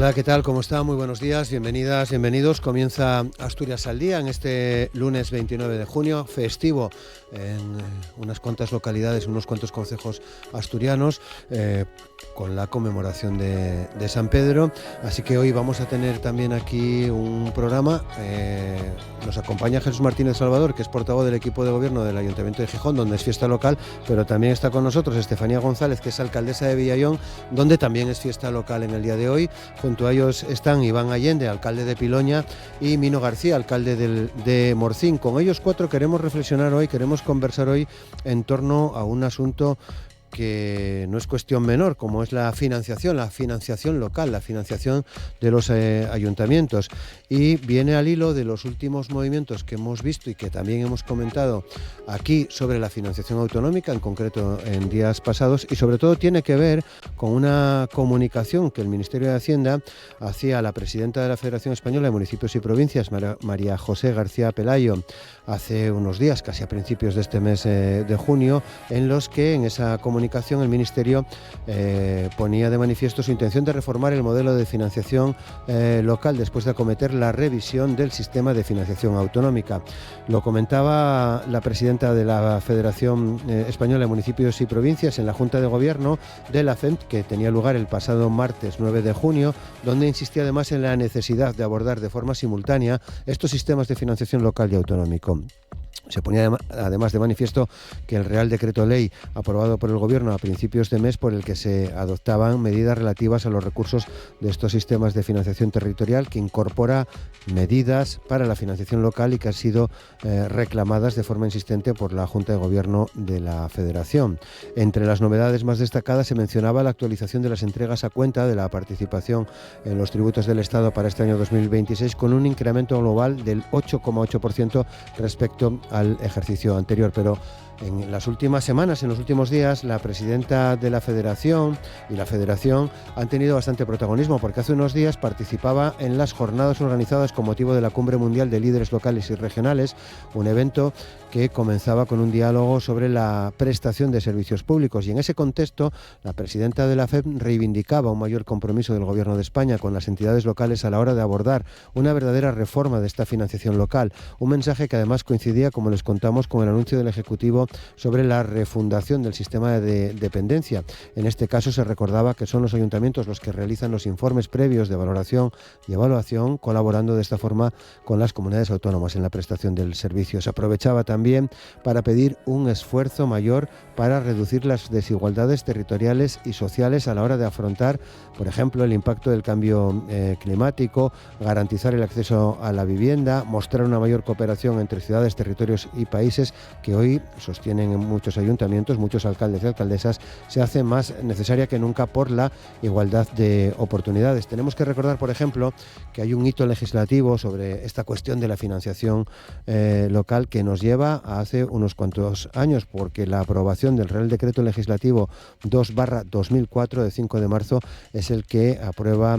Hola, ¿qué tal? ¿Cómo está? Muy buenos días, bienvenidas, bienvenidos. Comienza Asturias al Día en este lunes 29 de junio, festivo en unas cuantas localidades, unos cuantos concejos asturianos, con la conmemoración de San Pedro. Así que hoy vamos a tener también aquí un programa. Nos acompaña Jesús Martínez Salvador, que es portavoz del equipo de gobierno del Ayuntamiento de Gijón, donde es fiesta local, pero también está con nosotros Estefanía González, que es alcaldesa de Villallón, donde también es fiesta local en el día de hoy. Junto a ellos están Iván Allende, alcalde de Piloña, y Mino García, alcalde de Morcín. Con ellos cuatro queremos reflexionar hoy, queremos conversar hoy en torno a un asunto que no es cuestión menor, como es la financiación local, la financiación de los ayuntamientos. Y viene al hilo de los últimos movimientos que hemos visto y que también hemos comentado aquí sobre la financiación autonómica, en concreto en días pasados, y sobre todo tiene que ver con una comunicación que el Ministerio de Hacienda hacía a la presidenta de la Federación Española de Municipios y Provincias, María José García Pelayo, hace unos días, casi a principios de este mes de junio, en los que en esa comunicación el Ministerio ponía de manifiesto su intención de reformar el modelo de financiación local después de acometer la revisión del sistema de financiación autonómica. Lo comentaba la presidenta de la Federación Española de Municipios y Provincias en la Junta de Gobierno de la FEMP, que tenía lugar el pasado martes 9 de junio, donde insistía además en la necesidad de abordar de forma simultánea estos sistemas de financiación local y autonómico. Se ponía además de manifiesto que el Real Decreto Ley aprobado por el Gobierno a principios de mes, por el que se adoptaban medidas relativas a los recursos de estos sistemas de financiación territorial, que incorpora medidas para la financiación local y que han sido reclamadas de forma insistente por la Junta de Gobierno de la Federación. Entre las novedades más destacadas se mencionaba la actualización de las entregas a cuenta de la participación en los tributos del Estado para este año 2026, con un incremento global del 8,8% respecto al ejercicio anterior. Pero en las últimas semanas, en los últimos días, la presidenta de la Federación y la Federación han tenido bastante protagonismo, porque hace unos días participaba en las jornadas organizadas con motivo de la Cumbre Mundial de Líderes Locales y Regionales, un evento que comenzaba con un diálogo sobre la prestación de servicios públicos. Y en ese contexto, la presidenta de la FEP reivindicaba un mayor compromiso del Gobierno de España con las entidades locales a la hora de abordar una verdadera reforma de esta financiación local. Un mensaje que además coincidía, como les contamos, con el anuncio del Ejecutivo sobre la refundación del sistema de dependencia. En este caso se recordaba que son los ayuntamientos los que realizan los informes previos de valoración y evaluación, colaborando de esta forma con las comunidades autónomas en la prestación del servicio. Se aprovechaba también para pedir un esfuerzo mayor para reducir las desigualdades territoriales y sociales a la hora de afrontar, por ejemplo, el impacto del cambio climático, garantizar el acceso a la vivienda, mostrar una mayor cooperación entre ciudades, territorios y países, que hoy sostienen en muchos ayuntamientos, muchos alcaldes y alcaldesas, se hace más necesaria que nunca por la igualdad de oportunidades. Tenemos que recordar, por ejemplo, que hay un hito legislativo sobre esta cuestión de la financiación local que nos lleva a hace unos cuantos años, porque la aprobación del Real Decreto Legislativo 2/2004 de 5 de marzo es el que aprueba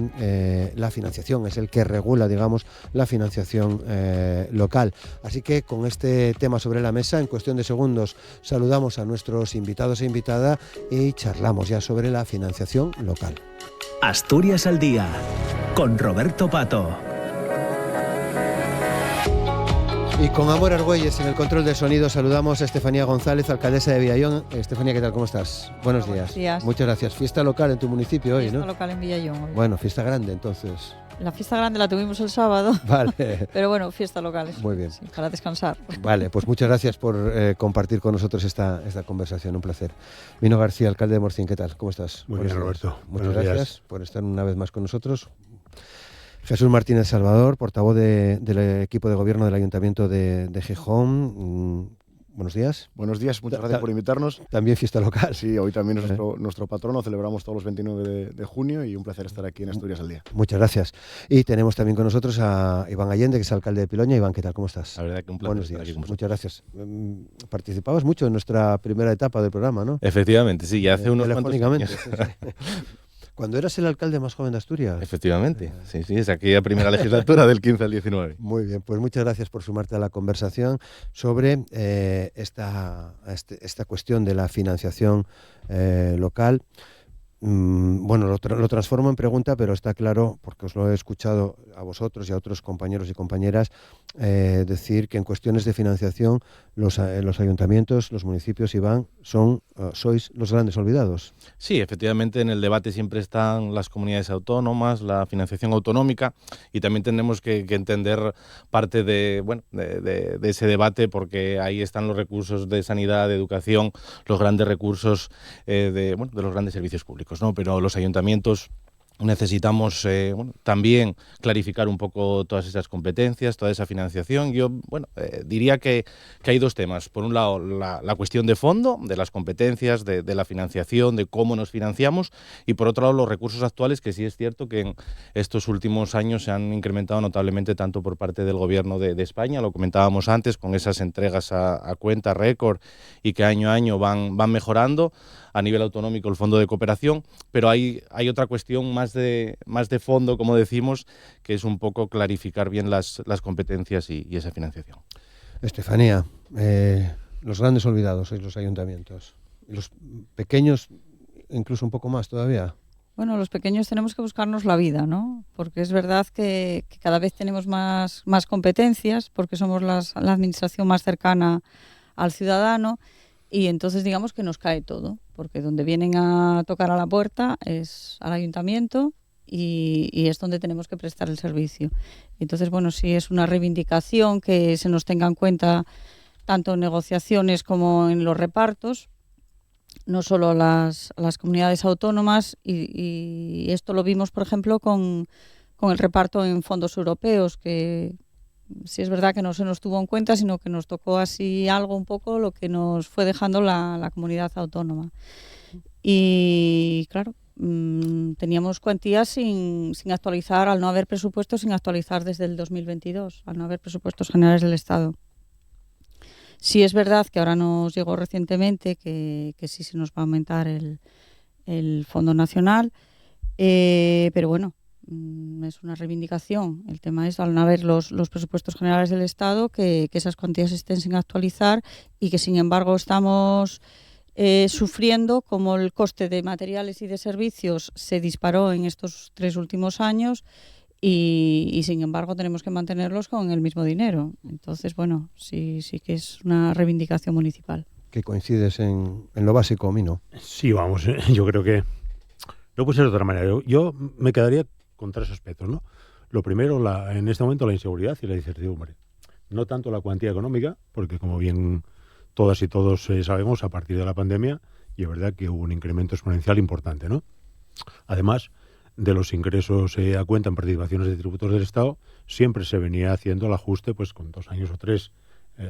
la financiación, es el que regula, digamos, la financiación local. Así que con este tema sobre la mesa, en cuestión de segundos saludamos a nuestros invitados e invitada y charlamos ya sobre la financiación local. Asturias al Día, con Roberto Pato. Y con Amor Argüelles en el control de sonido saludamos a Estefanía González, alcaldesa de Villallón. Estefanía, ¿qué tal? ¿Cómo estás? Buenos días. Buenos días. Muchas gracias. Fiesta local en tu municipio hoy, fiesta, ¿no? Fiesta local en Villallón hoy. Bueno, fiesta grande entonces. La fiesta grande la tuvimos el sábado. Vale. Pero bueno, fiesta local. Muy bien. Sí, para descansar. Vale, pues muchas gracias por compartir con nosotros esta conversación. Un placer. Mino García, alcalde de Morcín, ¿qué tal? ¿Cómo estás? Muy bien, Roberto. Muchas gracias por estar una vez más con nosotros. Jesús Martínez Salvador, portavoz del equipo de gobierno del Ayuntamiento de Gijón. Buenos días. Buenos días, muchas gracias por invitarnos. También fiesta local. Sí, hoy también es nuestro patrono, celebramos todos los 29 de junio y un placer estar aquí en Asturias al Día. Muchas gracias. Y tenemos también con nosotros a Iván Allende, que es alcalde de Piloña. Iván, ¿qué tal? ¿Cómo estás? La verdad que un placer. Buenos días. Muchas gracias. Participabas mucho en nuestra primera etapa del programa, ¿no? Efectivamente, sí, ya hace unos cuantos años. Sí. Cuando eras el alcalde más joven de Asturias. Efectivamente, sí, es aquella primera legislatura del 15 al 19. Muy bien, pues muchas gracias por sumarte a la conversación sobre esta cuestión de la financiación local. Bueno, lo transformo en pregunta, pero está claro, porque os lo he escuchado a vosotros y a otros compañeros y compañeras decir que en cuestiones de financiación los ayuntamientos, los municipios, Iván, sois los grandes olvidados. Sí, efectivamente en el debate siempre están las comunidades autónomas, la financiación autonómica, y también tenemos que entender parte de ese debate, porque ahí están los recursos de sanidad, de educación, los grandes recursos de los grandes servicios públicos, ¿no? Pero los ayuntamientos necesitamos también clarificar un poco todas esas competencias, toda esa financiación. Yo diría que hay dos temas. Por un lado, la cuestión de fondo, de las competencias, de la financiación, de cómo nos financiamos, y por otro lado los recursos actuales, que sí es cierto que en estos últimos años se han incrementado notablemente tanto por parte del Gobierno de España, lo comentábamos antes, con esas entregas a cuenta récord y que año a año van mejorando. A nivel autonómico el Fondo de Cooperación, pero hay otra cuestión más de fondo, como decimos, que es un poco clarificar bien las competencias y esa financiación. Estefanía, los grandes olvidados sois los ayuntamientos, y los pequeños incluso un poco más todavía. Bueno, los pequeños tenemos que buscarnos la vida, ¿no? Porque es verdad que cada vez tenemos más competencias, porque somos la administración más cercana al ciudadano, y entonces digamos que nos cae todo, porque donde vienen a tocar a la puerta es al ayuntamiento y es donde tenemos que prestar el servicio. Entonces, bueno, sí es una reivindicación que se nos tenga en cuenta tanto en negociaciones como en los repartos, no solo las comunidades autónomas, y esto lo vimos, por ejemplo, con el reparto en fondos europeos, que sí es verdad que no se nos tuvo en cuenta, sino que nos tocó así algo un poco lo que nos fue dejando la comunidad autónoma. Y claro, teníamos cuantías sin actualizar, al no haber presupuestos, sin actualizar desde el 2022, al no haber presupuestos generales del Estado. Sí es verdad que ahora nos llegó recientemente que sí se nos va a aumentar el Fondo Nacional, pero bueno, es una reivindicación. El tema es, al no haber los presupuestos generales del Estado, que esas cuantías estén sin actualizar y que sin embargo estamos sufriendo como el coste de materiales y de servicios se disparó en estos 3 últimos años y sin embargo tenemos que mantenerlos con el mismo dinero. Entonces, bueno, sí que es una reivindicación municipal. Que coincides en lo básico, Mino. Sí, vamos, yo creo que no puede ser de otra manera. Yo me quedaría con 3 aspectos, ¿no? Lo primero, en este momento, la inseguridad y la incertidumbre. No tanto la cuantía económica, porque como bien todas y todos sabemos, a partir de la pandemia, y es verdad que hubo un incremento exponencial importante, ¿no? Además de los ingresos a cuenta en participaciones de tributos del Estado, siempre se venía haciendo el ajuste pues con 2 años o 3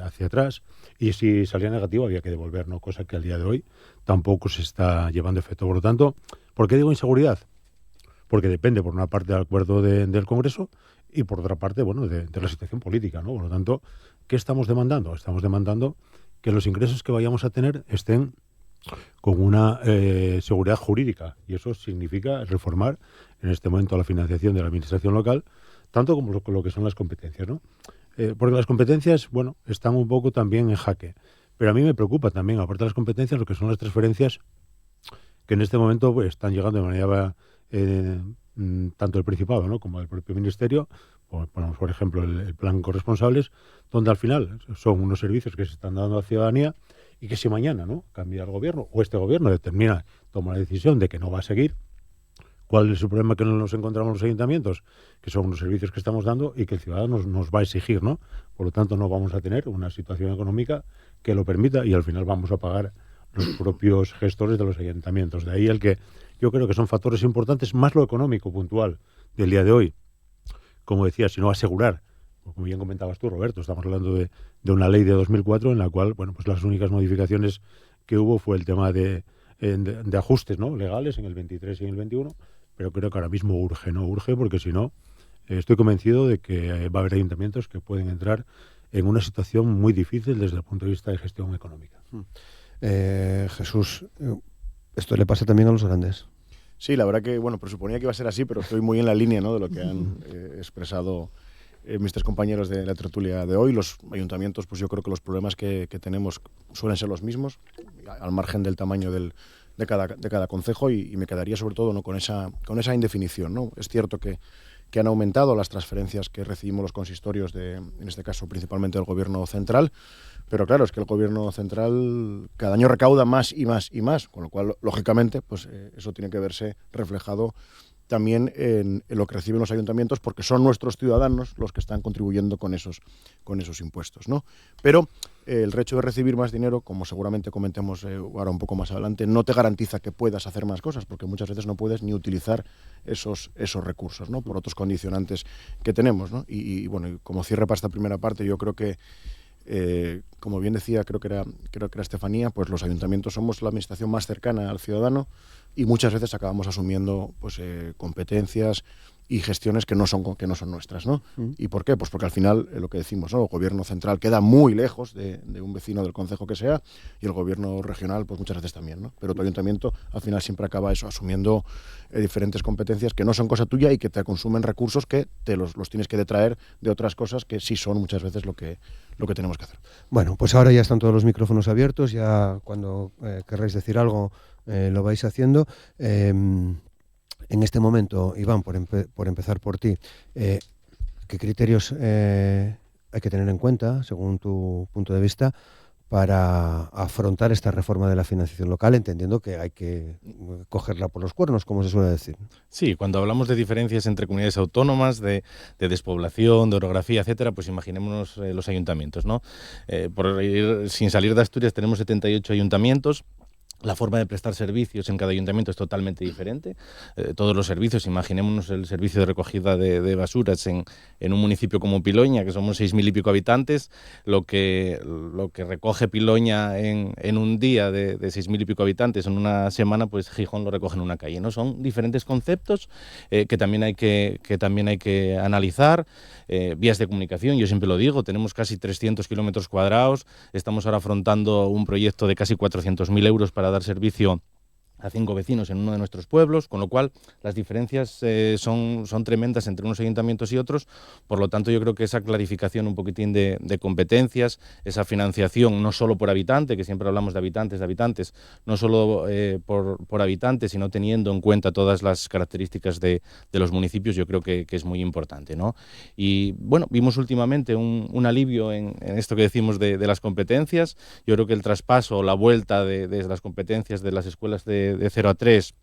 hacia atrás, y si salía negativo había que devolver, ¿no? Cosa que al día de hoy tampoco se está llevando efecto. Por lo tanto, ¿por qué digo inseguridad? Porque depende, por una parte, del acuerdo del Congreso y, por otra parte, bueno, de la situación política, ¿no? Por lo tanto, ¿qué estamos demandando? Estamos demandando que los ingresos que vayamos a tener estén con una seguridad jurídica, y eso significa reformar en este momento la financiación de la administración local, tanto como lo que son las competencias, ¿no? Porque las competencias, bueno, están un poco también en jaque, pero a mí me preocupa también, aparte de las competencias, lo que son las transferencias que en este momento pues, están llegando de manera tanto el Principado, ¿no? como el propio Ministerio. Ponemos, por ejemplo, el plan corresponsables, donde al final son unos servicios que se están dando a la ciudadanía y que si mañana, ¿no?, cambia el gobierno o este gobierno toma la decisión de que no va a seguir, ¿cuál es el problema que nos encontramos los ayuntamientos? Que son unos servicios que estamos dando y que el ciudadano nos va a exigir, ¿no? Por lo tanto, no vamos a tener una situación económica que lo permita y al final vamos a pagar los propios gestores de los ayuntamientos. De ahí el que yo creo que son factores importantes, más lo económico puntual del día de hoy. Como decía, sino asegurar, como bien comentabas tú, Roberto, estamos hablando de una ley de 2004 en la cual, bueno, pues las únicas modificaciones que hubo fue el tema de ajustes, ¿no?, legales en el 23 y en el 21, pero creo que ahora mismo urge, ¿no? Urge porque si no, estoy convencido de que va a haber ayuntamientos que pueden entrar en una situación muy difícil desde el punto de vista de gestión económica. Jesús, esto le pasa también a los grandes. Sí, la verdad que, bueno, presuponía que iba a ser así, pero estoy muy en la línea, ¿no?, de lo que han expresado mis 3 compañeros de la tertulia de hoy. Los ayuntamientos, pues yo creo que los problemas que tenemos suelen ser los mismos, al margen del tamaño del de cada concejo y me quedaría sobre todo, ¿no?, con esa indefinición, ¿no? Es cierto que han aumentado las transferencias que recibimos los consistorios en este caso principalmente del gobierno central, pero claro, es que el gobierno central cada año recauda más y más y más, con lo cual, lógicamente, pues eso tiene que verse reflejado también en lo que reciben los ayuntamientos, porque son nuestros ciudadanos los que están contribuyendo con esos impuestos, ¿no? Pero el hecho de recibir más dinero, como seguramente comentemos ahora un poco más adelante, no te garantiza que puedas hacer más cosas, porque muchas veces no puedes ni utilizar esos recursos, ¿no?, por otros condicionantes que tenemos, ¿no? Y bueno, como cierre para esta primera parte, yo creo que como bien decía, creo que era Estefanía, pues los ayuntamientos somos la administración más cercana al ciudadano y muchas veces acabamos asumiendo pues competencias y gestiones que no son nuestras, ¿no? ¿Y por qué? Pues porque al final, lo que decimos, ¿no?, el gobierno central queda muy lejos de un vecino del concejo que sea, y el gobierno regional pues muchas veces también, ¿no? Pero tu ayuntamiento al final siempre acaba asumiendo diferentes competencias que no son cosa tuya y que te consumen recursos que te los tienes que detraer de otras cosas que sí son muchas veces lo que tenemos que hacer. Bueno, pues ahora ya están todos los micrófonos abiertos, ya cuando querráis decir algo lo vais haciendo. En este momento, Iván, por empezar por ti, ¿qué criterios hay que tener en cuenta, según tu punto de vista, para afrontar esta reforma de la financiación local, entendiendo que hay que cogerla por los cuernos, como se suele decir? Sí, cuando hablamos de diferencias entre comunidades autónomas, de despoblación, de orografía, etcétera, pues imaginémonos los ayuntamientos, ¿no? Sin salir de Asturias tenemos 78 ayuntamientos. La forma de prestar servicios en cada ayuntamiento es totalmente diferente. Todos los servicios, imaginémonos el servicio de recogida de basuras en un municipio como Piloña, que somos 6.000 y pico habitantes, lo que recoge Piloña en un día de 6.000 y pico habitantes, en una semana, pues Gijón lo recoge en una calle, ¿no? Son diferentes conceptos que también hay que analizar. Vías de comunicación, yo siempre lo digo, tenemos casi 300 kilómetros cuadrados, estamos ahora afrontando un proyecto de casi 400.000 euros para dar servicio a 5 vecinos en uno de nuestros pueblos, con lo cual las diferencias son tremendas entre unos ayuntamientos y otros. Por lo tanto, yo creo que esa clarificación un poquitín de competencias, esa financiación no solo por habitante, que siempre hablamos de habitantes, no solo por habitante, sino teniendo en cuenta todas las características de los municipios, yo creo que es muy importante, ¿no? Y bueno, vimos últimamente un alivio en esto que decimos de las competencias. Yo creo que el traspaso, la vuelta de las competencias de las escuelas de 0 a 3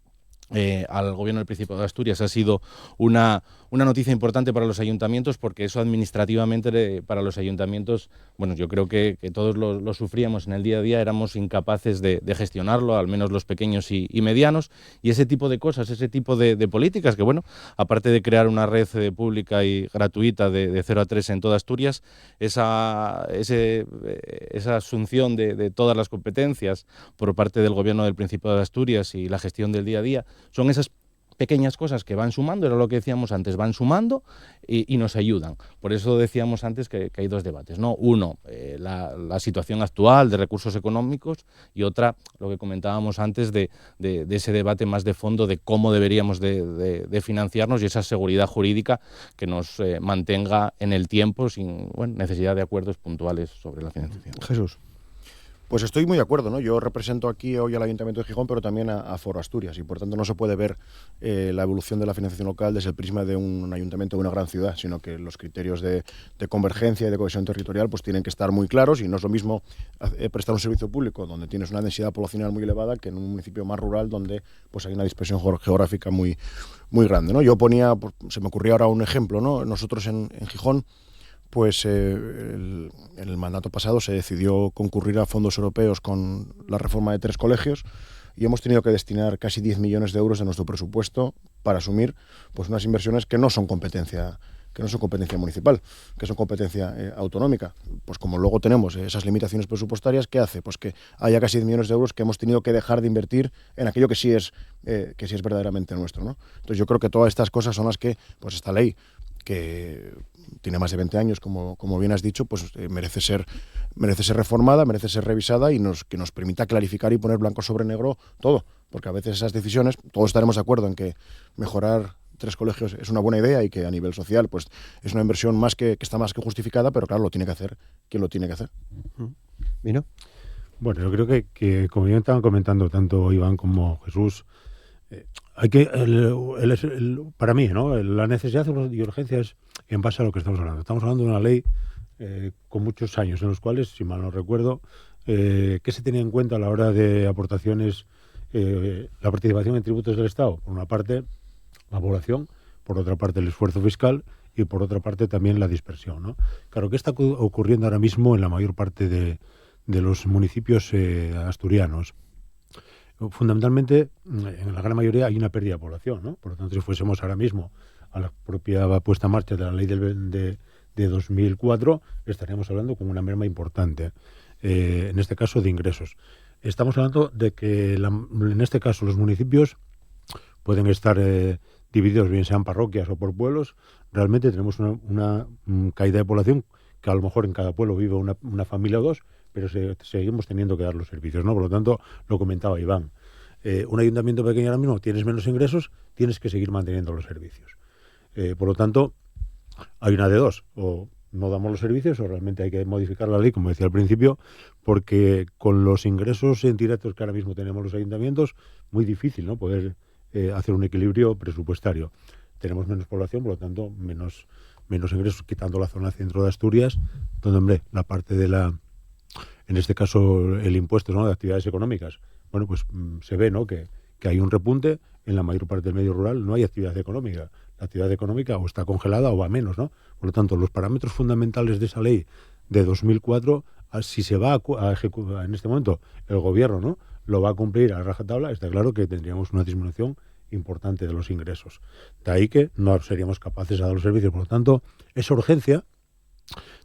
al gobierno del Principado de Asturias ha sido una noticia importante para los ayuntamientos, porque eso administrativamente para los ayuntamientos, bueno, yo creo que todos lo sufríamos en el día a día, éramos incapaces de gestionarlo, al menos los pequeños y medianos, y ese tipo de cosas, ese tipo de políticas que, bueno, aparte de crear una red pública y gratuita de 0 a 3 en toda Asturias, esa asunción de todas las competencias por parte del gobierno del Principado de Asturias y la gestión del día a día, son esas pequeñas cosas que van sumando, era lo que decíamos antes, van sumando y nos ayudan. Por eso decíamos antes que hay dos debates, ¿no? Uno, la situación actual de recursos económicos, y otra, lo que comentábamos antes de ese debate más de fondo de cómo deberíamos de financiarnos y esa seguridad jurídica que nos mantenga en el tiempo sin necesidad de acuerdos puntuales sobre la financiación. Jesús. Pues estoy muy de acuerdo, ¿no? Yo represento aquí hoy al Ayuntamiento de Gijón, pero también a Foro Asturias, y por tanto no se puede ver la evolución de la financiación local desde el prisma de un ayuntamiento de una gran ciudad, sino que los criterios de convergencia y de cohesión territorial pues tienen que estar muy claros, y no es lo mismo prestar un servicio público donde tienes una densidad poblacional muy elevada que en un municipio más rural donde pues hay una dispersión geográfica muy grande, ¿no? Yo ponía, pues, se me ocurría ahora un ejemplo, ¿no? Nosotros en Gijón, pues en el mandato pasado se decidió concurrir a fondos europeos con la reforma de 3 colegios, y hemos tenido que destinar casi 10 millones de euros de nuestro presupuesto para asumir pues unas inversiones que no son competencia municipal, que son competencia autonómica. Pues como luego tenemos esas limitaciones presupuestarias, ¿qué hace? Pues que haya casi 10 millones de euros que hemos tenido que dejar de invertir en aquello que sí es verdaderamente nuestro, ¿no? Entonces yo creo que todas estas cosas son las que, pues esta ley, que tiene más de 20 años, como bien has dicho, pues merece ser reformada, merece ser revisada, y que nos permita clarificar y poner blanco sobre negro todo, porque a veces esas decisiones, todos estaremos de acuerdo en que mejorar 3 colegios es una buena idea y que a nivel social pues es una inversión que está más que justificada, pero claro, lo tiene que hacer quien lo tiene que hacer. ¿Vino? Bueno, yo creo que como ya estaban comentando tanto Iván como Jesús, hay que, para mí, ¿no? La necesidad y urgencia es en base a lo que estamos hablando. Estamos hablando de una ley con muchos años, en los cuales, si mal no recuerdo, ¿qué se tenía en cuenta a la hora de aportaciones, la participación en tributos del Estado? Por una parte, la población, por otra parte, el esfuerzo fiscal y por otra parte también la dispersión, ¿no? Claro, ¿qué está ocurriendo ahora mismo en la mayor parte de los municipios asturianos? Fundamentalmente, en la gran mayoría hay una pérdida de población, ¿no? Por lo tanto, si fuésemos ahora mismo a la propia puesta en marcha de la ley de 2004, estaríamos hablando con una merma importante, en este caso de ingresos. Estamos hablando de que, en este caso, los municipios pueden estar divididos, bien sean parroquias o por pueblos. Realmente tenemos una caída de población que a lo mejor en cada pueblo vive una familia o dos, pero seguimos teniendo que dar los servicios, ¿no? Por lo tanto, lo comentaba Iván. Un ayuntamiento pequeño ahora mismo, tienes menos ingresos, tienes que seguir manteniendo los servicios. Por lo tanto, hay una de dos: o no damos los servicios o realmente hay que modificar la ley, como decía al principio, porque con los ingresos indirectos que ahora mismo tenemos los ayuntamientos, muy difícil, ¿no?, poder hacer un equilibrio presupuestario. Tenemos menos población, por lo tanto, menos ingresos, quitando la zona centro de Asturias, donde, hombre, la parte de en este caso, el impuesto, ¿no?, de actividades económicas, bueno, pues se ve, ¿no?, que hay un repunte. En la mayor parte del medio rural no hay actividad económica. La actividad económica o está congelada o va menos, ¿no? Por lo tanto, los parámetros fundamentales de esa ley de 2004, si se va a ejecutar en este momento, el gobierno, ¿no?, lo va a cumplir a rajatabla, está claro que tendríamos una disminución importante de los ingresos. De ahí que no seríamos capaces de dar los servicios. Por lo tanto, esa urgencia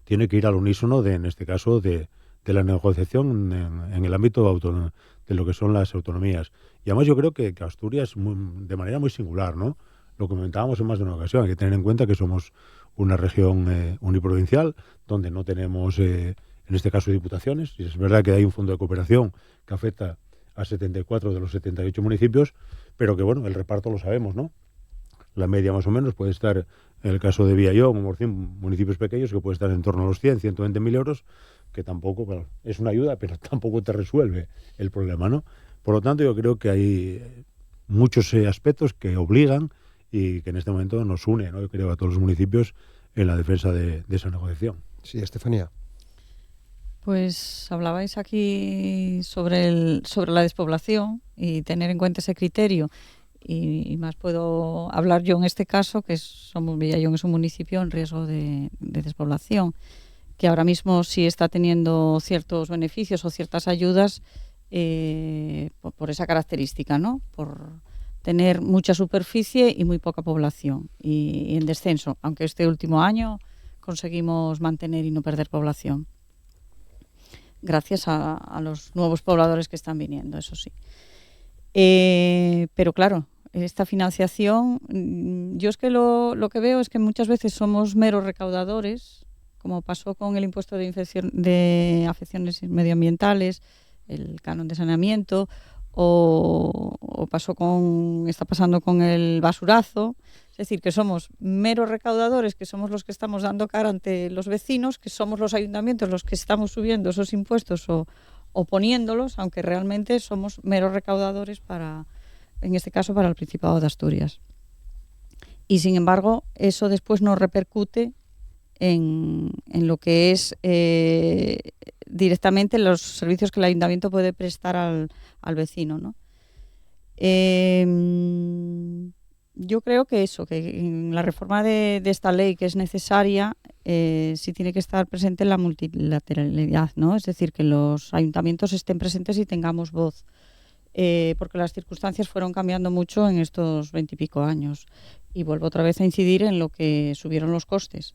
tiene que ir al unísono en este caso, de la negociación en el ámbito de lo que son las autonomías. Y además yo creo que Asturias, de manera muy singular, ¿no?, lo comentábamos en más de una ocasión, hay que tener en cuenta que somos una región uniprovincial, donde no tenemos, en este caso, diputaciones. Y es verdad que hay un fondo de cooperación que afecta a 74 de los 78 municipios, pero que, bueno, el reparto lo sabemos, ¿no? La media más o menos puede estar, en el caso de Villallón o Morcín, municipios pequeños, que puede estar en torno a los 100, 120.000 euros, que tampoco, bueno, es una ayuda, pero tampoco te resuelve el problema, ¿no? Por lo tanto, yo creo que hay muchos aspectos que obligan y que en este momento nos une, ¿no?, yo creo, a todos los municipios en la defensa de esa negociación. Sí, Estefanía. Pues hablabais aquí sobre la despoblación y tener en cuenta ese criterio. Y más puedo hablar yo en este caso, que Villallón es un municipio en riesgo de despoblación, que ahora mismo sí está teniendo ciertos beneficios o ciertas ayudas por esa característica, ¿no?, por tener mucha superficie y muy poca población y en descenso, aunque este último año conseguimos mantener y no perder población, gracias a los nuevos pobladores que están viniendo, eso sí. Pero claro, esta financiación, yo es que lo que veo es que muchas veces somos meros recaudadores, como pasó con el impuesto de afecciones medioambientales, el canon de saneamiento, o está pasando con el basurazo. Es decir, que somos meros recaudadores, que somos los que estamos dando cara ante los vecinos, que somos los ayuntamientos los que estamos subiendo esos impuestos o poniéndolos, aunque realmente somos meros recaudadores en este caso, para el Principado de Asturias. Y sin embargo, eso después nos repercute en lo que es directamente los servicios que el ayuntamiento puede prestar al vecino, ¿no? Yo creo que en la reforma de esta ley, que es necesaria, sí tiene que estar presente la multilateralidad, ¿no? Es decir, que los ayuntamientos estén presentes y tengamos voz, porque las circunstancias fueron cambiando mucho en estos 20 y pico años. Y vuelvo otra vez a incidir en lo que subieron los costes.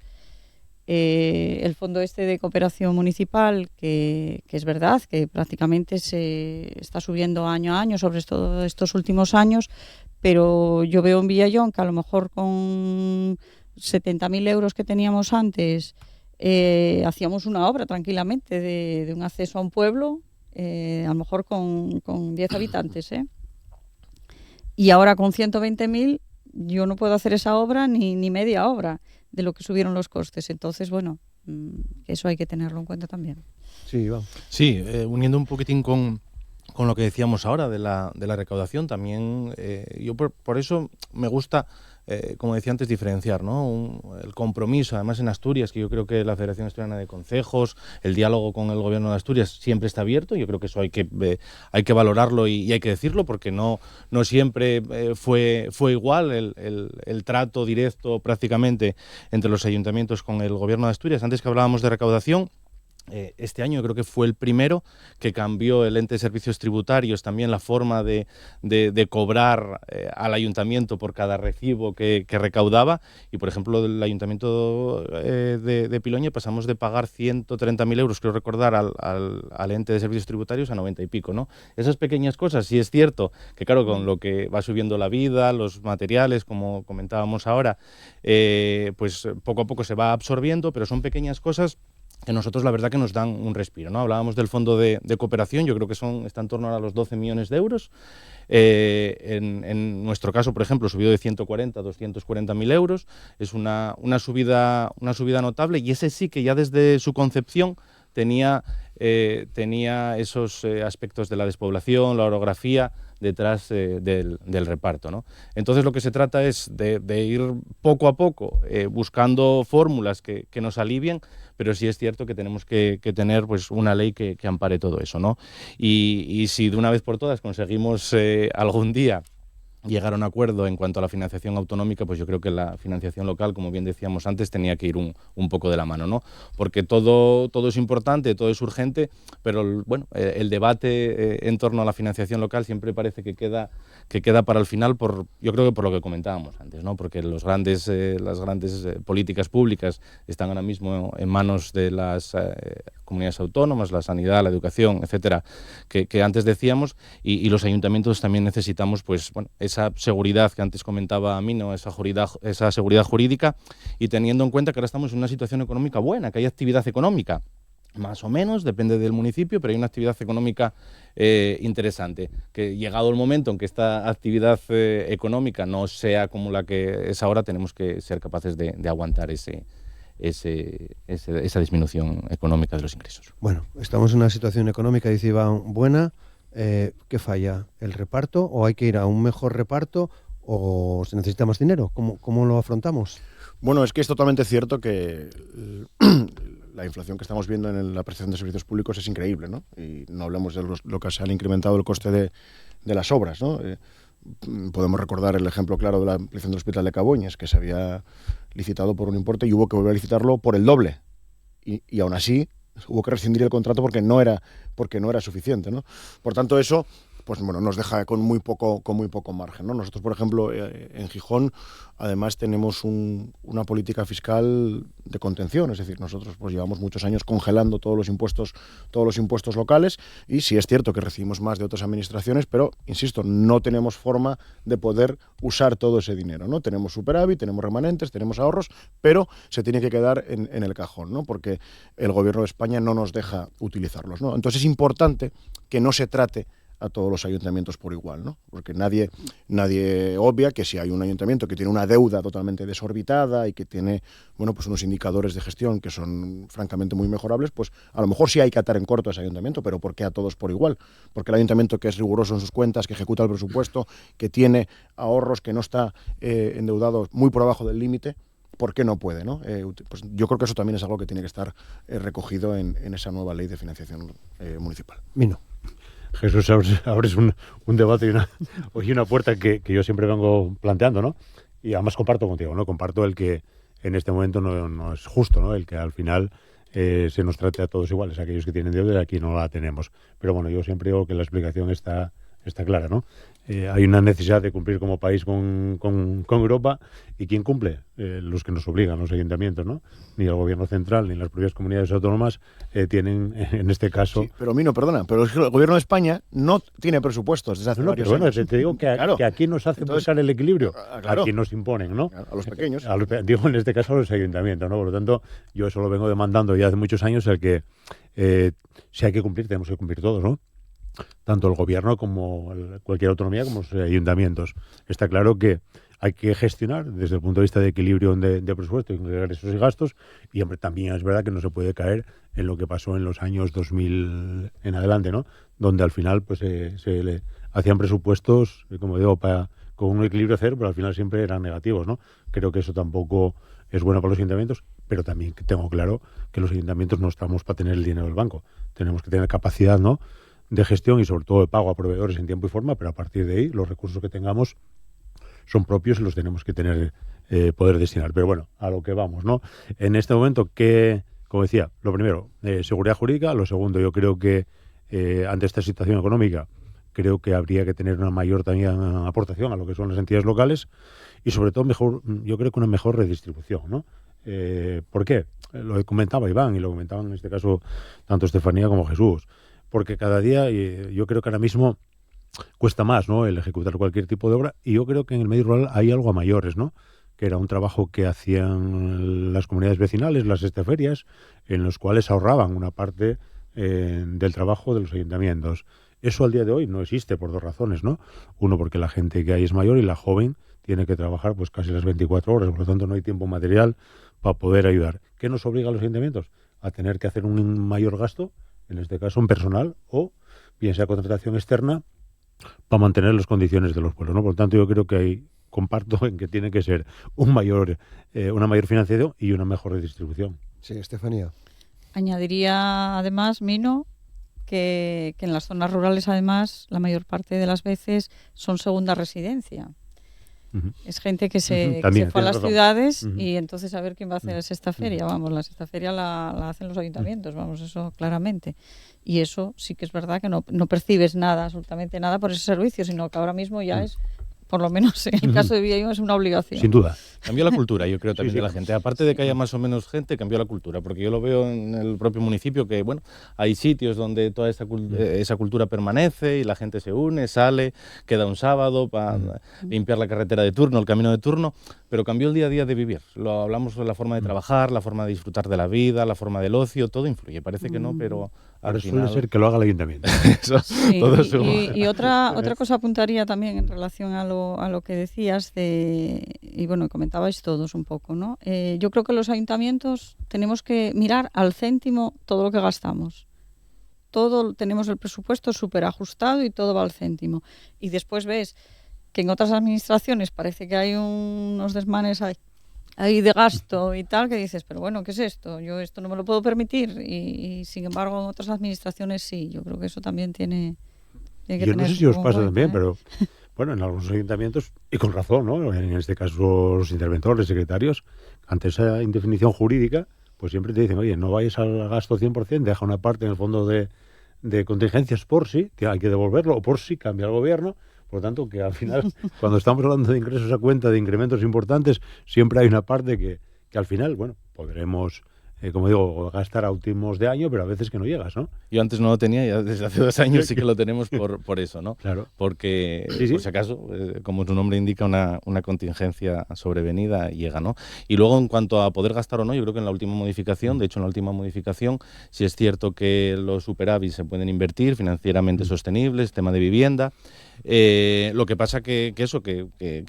El fondo de cooperación municipal, que es verdad que prácticamente se está subiendo año a año, sobre todo estos últimos años, pero yo veo en Villallón que a lo mejor con 70.000 euros que teníamos antes hacíamos una obra tranquilamente de un acceso a un pueblo, a lo mejor con 10 habitantes, y ahora con 120.000 yo no puedo hacer esa obra ni media obra de lo que subieron los costes. Entonces, bueno, Eso hay que tenerlo en cuenta también. Sí, Iván. Sí, uniendo un poquitín con lo que decíamos ahora de la recaudación, también yo por eso me gusta, como decía antes, diferenciar, ¿no? El compromiso, además en Asturias, que yo creo que la Federación Asturiana de Concejos, el diálogo con el Gobierno de Asturias siempre está abierto. Yo creo que eso hay que valorarlo y hay que decirlo, porque no siempre fue igual el trato directo prácticamente entre los ayuntamientos con el Gobierno de Asturias. Antes que hablábamos de recaudación, este año yo creo que fue el primero que cambió el ente de servicios tributarios, también la forma de cobrar al ayuntamiento por cada recibo que recaudaba, y por ejemplo el ayuntamiento de Piloña pasamos de pagar 130.000 euros, creo recordar, al ente de servicios tributarios a 90 y pico, ¿no? Esas pequeñas cosas, sí es cierto que claro, con lo que va subiendo la vida, los materiales, como comentábamos ahora, pues poco a poco se va absorbiendo, pero son pequeñas cosas que nosotros la verdad que nos dan un respiro, ¿no? Hablábamos del fondo de cooperación, yo creo que está en torno a los 12 millones de euros. En nuestro caso, por ejemplo, subió de 140 a 240.000 euros. Es una subida notable, y ese sí que ya desde su concepción tenía esos aspectos de la despoblación, la orografía detrás del reparto, ¿no? Entonces lo que se trata es de ir poco a poco buscando fórmulas que nos alivien, pero sí es cierto que tenemos que tener pues una ley que ampare todo eso, ¿no? Y si de una vez por todas conseguimos algún día llegar a un acuerdo en cuanto a la financiación autonómica, pues yo creo que la financiación local, como bien decíamos antes, tenía que ir un poco de la mano, ¿no? Porque todo es importante, todo es urgente, pero bueno, el debate en torno a la financiación local siempre parece que queda para el final, yo creo que por lo que comentábamos antes, ¿no? Porque las grandes políticas públicas están ahora mismo en manos de las comunidades autónomas, la sanidad, la educación, etcétera, que antes decíamos, y los ayuntamientos también necesitamos, pues bueno, esa seguridad que antes comentaba Mino, esa seguridad jurídica, y teniendo en cuenta que ahora estamos en una situación económica buena, que hay actividad económica, más o menos, depende del municipio, pero hay una actividad económica interesante, que llegado el momento en que esta actividad económica no sea como la que es ahora, tenemos que ser capaces de aguantar esa disminución económica de los ingresos. Bueno, estamos en una situación económica, dice Iván, buena. ¿Qué falla? ¿El reparto? ¿O hay que ir a un mejor reparto? ¿O se necesita más dinero? ¿Cómo lo afrontamos? Bueno, es que es totalmente cierto que la inflación que estamos viendo en la prestación de servicios públicos es increíble, ¿no? Y no hablamos de lo que se han incrementado el coste de las obras, ¿no? Podemos recordar el ejemplo claro de la ampliación del Hospital de Caboñes, que se había licitado por un importe y hubo que volver a licitarlo por el doble. Y aún así hubo que rescindir el contrato porque no era suficiente, ¿no? Por tanto, eso pues bueno, nos deja con muy poco margen, ¿no? Nosotros, por ejemplo, en Gijón, además tenemos una política fiscal de contención, es decir, nosotros pues llevamos muchos años congelando todos los impuestos locales, y sí es cierto que recibimos más de otras administraciones, pero insisto, no tenemos forma de poder usar todo ese dinero, ¿no? Tenemos superávit, tenemos remanentes, tenemos ahorros, pero se tiene que quedar en el cajón, ¿no? Porque el Gobierno de España no nos deja utilizarlos, ¿no? Entonces es importante que no se trate a todos los ayuntamientos por igual, ¿no? Porque nadie obvia que si hay un ayuntamiento que tiene una deuda totalmente desorbitada y que tiene, bueno, pues unos indicadores de gestión que son francamente muy mejorables, pues a lo mejor sí hay que atar en corto a ese ayuntamiento, pero ¿por qué a todos por igual? Porque el ayuntamiento que es riguroso en sus cuentas, que ejecuta el presupuesto, que tiene ahorros, que no está endeudado muy por abajo del límite, ¿por qué no puede, no? Pues yo creo que eso también es algo que tiene que estar recogido en esa nueva ley de financiación municipal. Mino. Jesús, abres un debate y una puerta que yo siempre vengo planteando, ¿no? Y además comparto contigo, ¿no? Comparto el que en este momento no es justo, ¿no? El que al final se nos trate a todos iguales, aquellos que tienen deuda y aquí no la tenemos. Pero bueno, yo siempre digo que la explicación está clara, ¿no? Hay una necesidad de cumplir como país con Europa, y ¿quién cumple? Los que nos obligan, los ayuntamientos, ¿no? Ni el gobierno central ni las propias comunidades autónomas tienen, en este caso... Sí, pero Mino, perdona, pero el gobierno de España no tiene presupuestos desde hace varios años. Te digo que aquí nos hace buscar el equilibrio, claro, aquí nos imponen, ¿no? A los pequeños. Digo, en este caso a los ayuntamientos, ¿no? Por lo tanto, yo eso lo vengo demandando ya hace muchos años, el que si hay que cumplir, tenemos que cumplir todos, ¿no? Tanto el gobierno como cualquier autonomía, como los ayuntamientos. Está claro que hay que gestionar desde el punto de vista de equilibrio de presupuesto, ingresos y gastos, y hombre, también es verdad que no se puede caer en lo que pasó en los años 2000 en adelante, ¿no? Donde al final pues se le hacían presupuestos, como digo, con un equilibrio cero, pero al final siempre eran negativos, ¿no? Creo que eso tampoco es bueno para los ayuntamientos, pero también tengo claro que los ayuntamientos no estamos para tener el dinero del banco. Tenemos que tener capacidad, ¿no?, de gestión y sobre todo de pago a proveedores en tiempo y forma, pero a partir de ahí los recursos que tengamos son propios y los tenemos que tener, poder destinar. Pero bueno, a lo que vamos, ¿no? En este momento, como decía, lo primero, seguridad jurídica. Lo segundo, yo creo que ante esta situación económica, creo que habría que tener una mayor también aportación a lo que son las entidades locales y sobre todo yo creo que una mejor redistribución, ¿no? ¿Por qué? Lo comentaba Iván y lo comentaban en este caso tanto Estefanía como Jesús. Porque cada día, yo creo que ahora mismo cuesta más, ¿no?, el ejecutar cualquier tipo de obra, y yo creo que en el medio rural hay algo a mayores, ¿no?, que era un trabajo que hacían las comunidades vecinales, las esteferias, en los cuales ahorraban una parte del trabajo de los ayuntamientos. Eso al día de hoy no existe por dos razones, ¿no? Uno, porque la gente que hay es mayor y la joven tiene que trabajar pues casi las 24 horas, por lo tanto no hay tiempo material para poder ayudar. ¿Qué nos obliga a los ayuntamientos? A tener que hacer un mayor gasto, en este caso en personal, o bien sea contratación externa, para mantener las condiciones de los pueblos, ¿no? Por lo tanto, yo creo que ahí comparto en que tiene que ser una mayor financiación y una mejor redistribución. Sí, Estefanía. Añadiría además, Mino, que en las zonas rurales además la mayor parte de las veces son segunda residencia. Uh-huh. Es gente que se fue a las ciudades y entonces a ver quién va a hacer esta feria. Vamos, la sexta feria la hacen los ayuntamientos, vamos, eso claramente. Y eso sí que es verdad que no percibes nada, absolutamente nada por ese servicio, sino que ahora mismo ya es, por lo menos en el caso de Villaín, es una obligación. Sin duda. Cambió la cultura, yo creo, también de la gente. Aparte de que haya más o menos gente, cambió la cultura, porque yo lo veo en el propio municipio que, bueno, hay sitios donde toda esa cultura permanece y la gente se une, sale, queda un sábado para limpiar la carretera de turno, el camino de turno, pero cambió el día a día de vivir. Lo hablamos de la forma de trabajar, la forma de disfrutar de la vida, la forma del ocio, todo influye. Parece que no, pero ahora al final... suele ser que lo haga el ayuntamiento. Eso, sí, todo y otra cosa apuntaría también en relación a lo que decías y bueno, comentabais todos un poco, ¿no? Yo creo que los ayuntamientos tenemos que mirar al céntimo todo lo que gastamos. Todo, tenemos el presupuesto súper ajustado y todo va al céntimo. Y después ves que en otras administraciones parece que hay unos desmanes ahí de gasto y tal, que dices, pero bueno, ¿qué es esto? Yo esto no me lo puedo permitir. Y sin embargo en otras administraciones sí. Yo creo que eso también tiene que yo tener... no sé si os pasa también, pero... Bueno, en algunos ayuntamientos, y con razón, ¿no? En este caso los interventores, secretarios, ante esa indefinición jurídica, pues siempre te dicen, oye, no vayas al gasto 100%, deja una parte en el fondo de contingencias por si hay que devolverlo, o por si cambia el gobierno. Por lo tanto, que al final, cuando estamos hablando de ingresos a cuenta, de incrementos importantes, siempre hay una parte que al final, bueno, podremos... como digo, gastar a últimos de año, pero a veces que no llegas, ¿no? Yo antes no lo tenía, ya desde hace 2 años sí que lo tenemos por eso, ¿no? Claro. Porque, sí. por si acaso, como su nombre indica, una contingencia sobrevenida llega, ¿no? Y luego, en cuanto a poder gastar o no, yo creo que en la última modificación, de hecho en la última modificación, sí es cierto que los superávits se pueden invertir, financieramente sostenibles, tema de vivienda. Lo que pasa que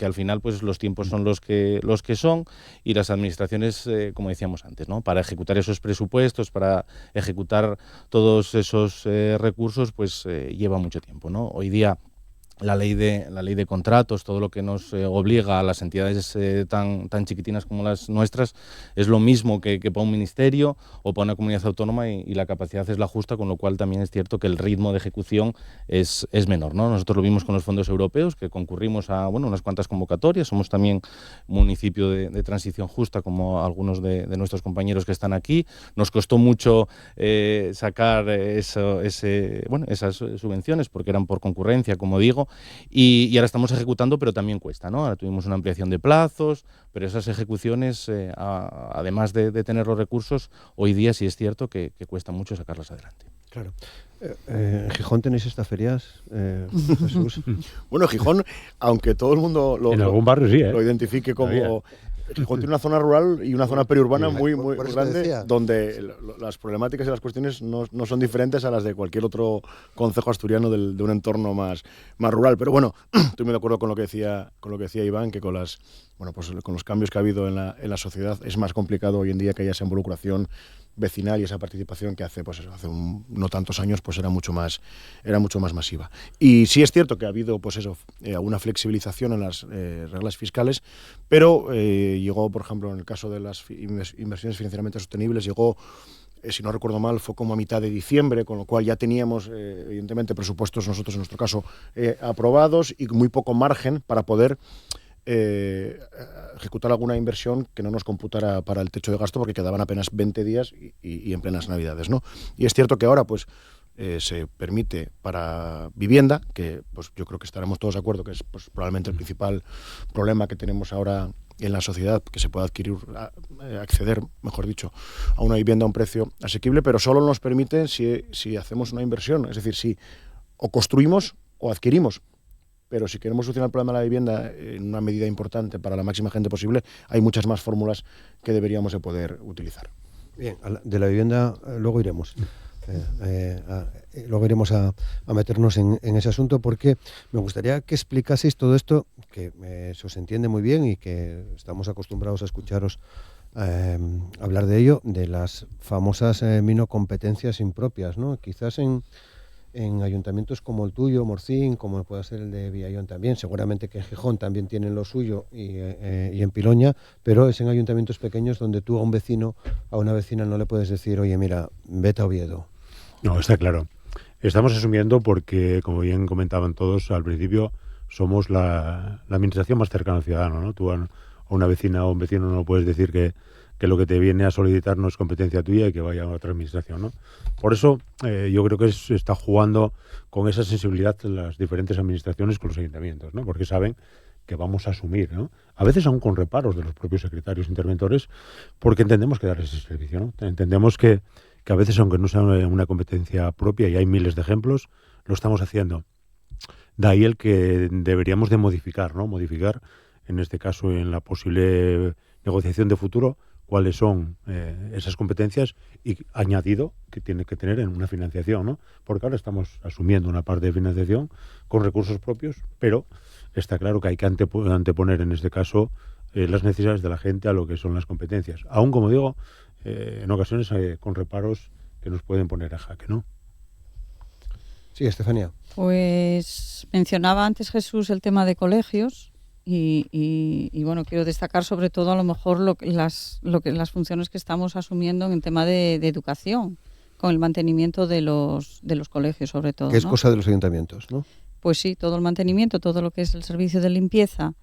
al final pues los tiempos son los que son y las administraciones, como decíamos antes, ¿no? Para ejecutar esos presupuestos, para ejecutar todos esos recursos, pues lleva mucho tiempo, ¿no? Hoy día la ley de contratos, todo lo que nos obliga a las entidades tan chiquitinas como las nuestras, es lo mismo que para un ministerio o para una comunidad autónoma y la capacidad es la justa, con lo cual también es cierto que el ritmo de ejecución es menor, ¿no? Nosotros lo vimos con los fondos europeos, que concurrimos a unas cuantas convocatorias, somos también municipio de transición justa, como algunos de nuestros compañeros que están aquí. Nos costó mucho sacar esas subvenciones porque eran por concurrencia, como digo, y ahora estamos ejecutando, pero también cuesta, ¿no? Ahora tuvimos una ampliación de plazos, pero esas ejecuciones, además de tener los recursos, hoy día sí es cierto que cuesta mucho sacarlas adelante. Claro. ¿En Gijón tenéis estas ferias, Jesús? Bueno, Gijón, aunque todo el mundo en algún barrio sí, lo identifique como Gijón tiene una zona rural y una zona periurbana muy por eso te grande, decía. donde las problemáticas y las cuestiones no son diferentes a las de cualquier otro concejo asturiano de un entorno más rural. Pero bueno, estoy muy de acuerdo con lo que decía Iván, que con los cambios que ha habido en la sociedad es más complicado hoy en día que haya esa involucración vecinal y esa participación que hace no tantos años pues era mucho más masiva. Y sí es cierto que ha habido alguna flexibilización en las reglas fiscales, pero llegó, por ejemplo, en el caso de las inversiones financieramente sostenibles, llegó, si no recuerdo mal, fue como a mitad de diciembre, con lo cual ya teníamos, evidentemente, presupuestos nosotros, en nuestro caso, aprobados y muy poco margen para poder ejecutar alguna inversión que no nos computara para el techo de gasto, porque quedaban apenas 20 días y en plenas Navidades, ¿no? Y es cierto que ahora, pues, se permite para vivienda, que pues yo creo que estaremos todos de acuerdo que es pues, probablemente el principal problema que tenemos ahora en la sociedad, que se pueda acceder, mejor dicho, a una vivienda a un precio asequible, pero solo nos permite si hacemos una inversión, es decir, si o construimos o adquirimos. Pero si queremos solucionar el problema de la vivienda en una medida importante para la máxima gente posible, hay muchas más fórmulas que deberíamos de poder utilizar. Bien, de la vivienda luego iremos. Luego iremos a meternos en ese asunto, porque me gustaría que explicaseis todo esto, que se os entiende muy bien y que estamos acostumbrados a escucharos hablar de ello, de las famosas minocompetencias impropias, ¿no? Quizás en ayuntamientos como el tuyo, Morcín, como pueda ser el de Villallón también, seguramente que en Gijón también tienen lo suyo y en Piloña, pero es en ayuntamientos pequeños donde tú a una vecina no le puedes decir, oye, mira, vete a Oviedo. No, está claro. Estamos asumiendo porque, como bien comentaban todos al principio, somos la administración más cercana al ciudadano, ¿no? Tú a una vecina o un vecino no puedes decir que lo que te viene a solicitar no es competencia tuya y que vaya a otra administración, ¿no? Por eso yo creo que se está jugando con esa sensibilidad las diferentes administraciones con los ayuntamientos, ¿no? Porque saben que vamos a asumir, ¿no? A veces aún con reparos de los propios secretarios interventores, porque entendemos que darles ese servicio, ¿no? Entendemos que a veces, aunque no sea una competencia propia, y hay miles de ejemplos, lo estamos haciendo. De ahí el que deberíamos de modificar, ¿no? Modificar, en este caso, en la posible negociación de futuro, cuáles son esas competencias y añadido que tiene que tener en una financiación, ¿no? Porque ahora estamos asumiendo una parte de financiación con recursos propios, pero está claro que hay que anteponer en este caso las necesidades de la gente a lo que son las competencias. Aún, como digo, en ocasiones con reparos que nos pueden poner a jaque, ¿no? Sí, Estefanía. Pues mencionaba antes Jesús el tema de colegios. Y bueno, quiero destacar sobre todo a lo mejor las funciones que estamos asumiendo en el tema de educación, con el mantenimiento de los colegios sobre todo. Que es ¿no? cosa de los ayuntamientos, ¿no? Pues sí, todo el mantenimiento, todo lo que es el servicio de limpieza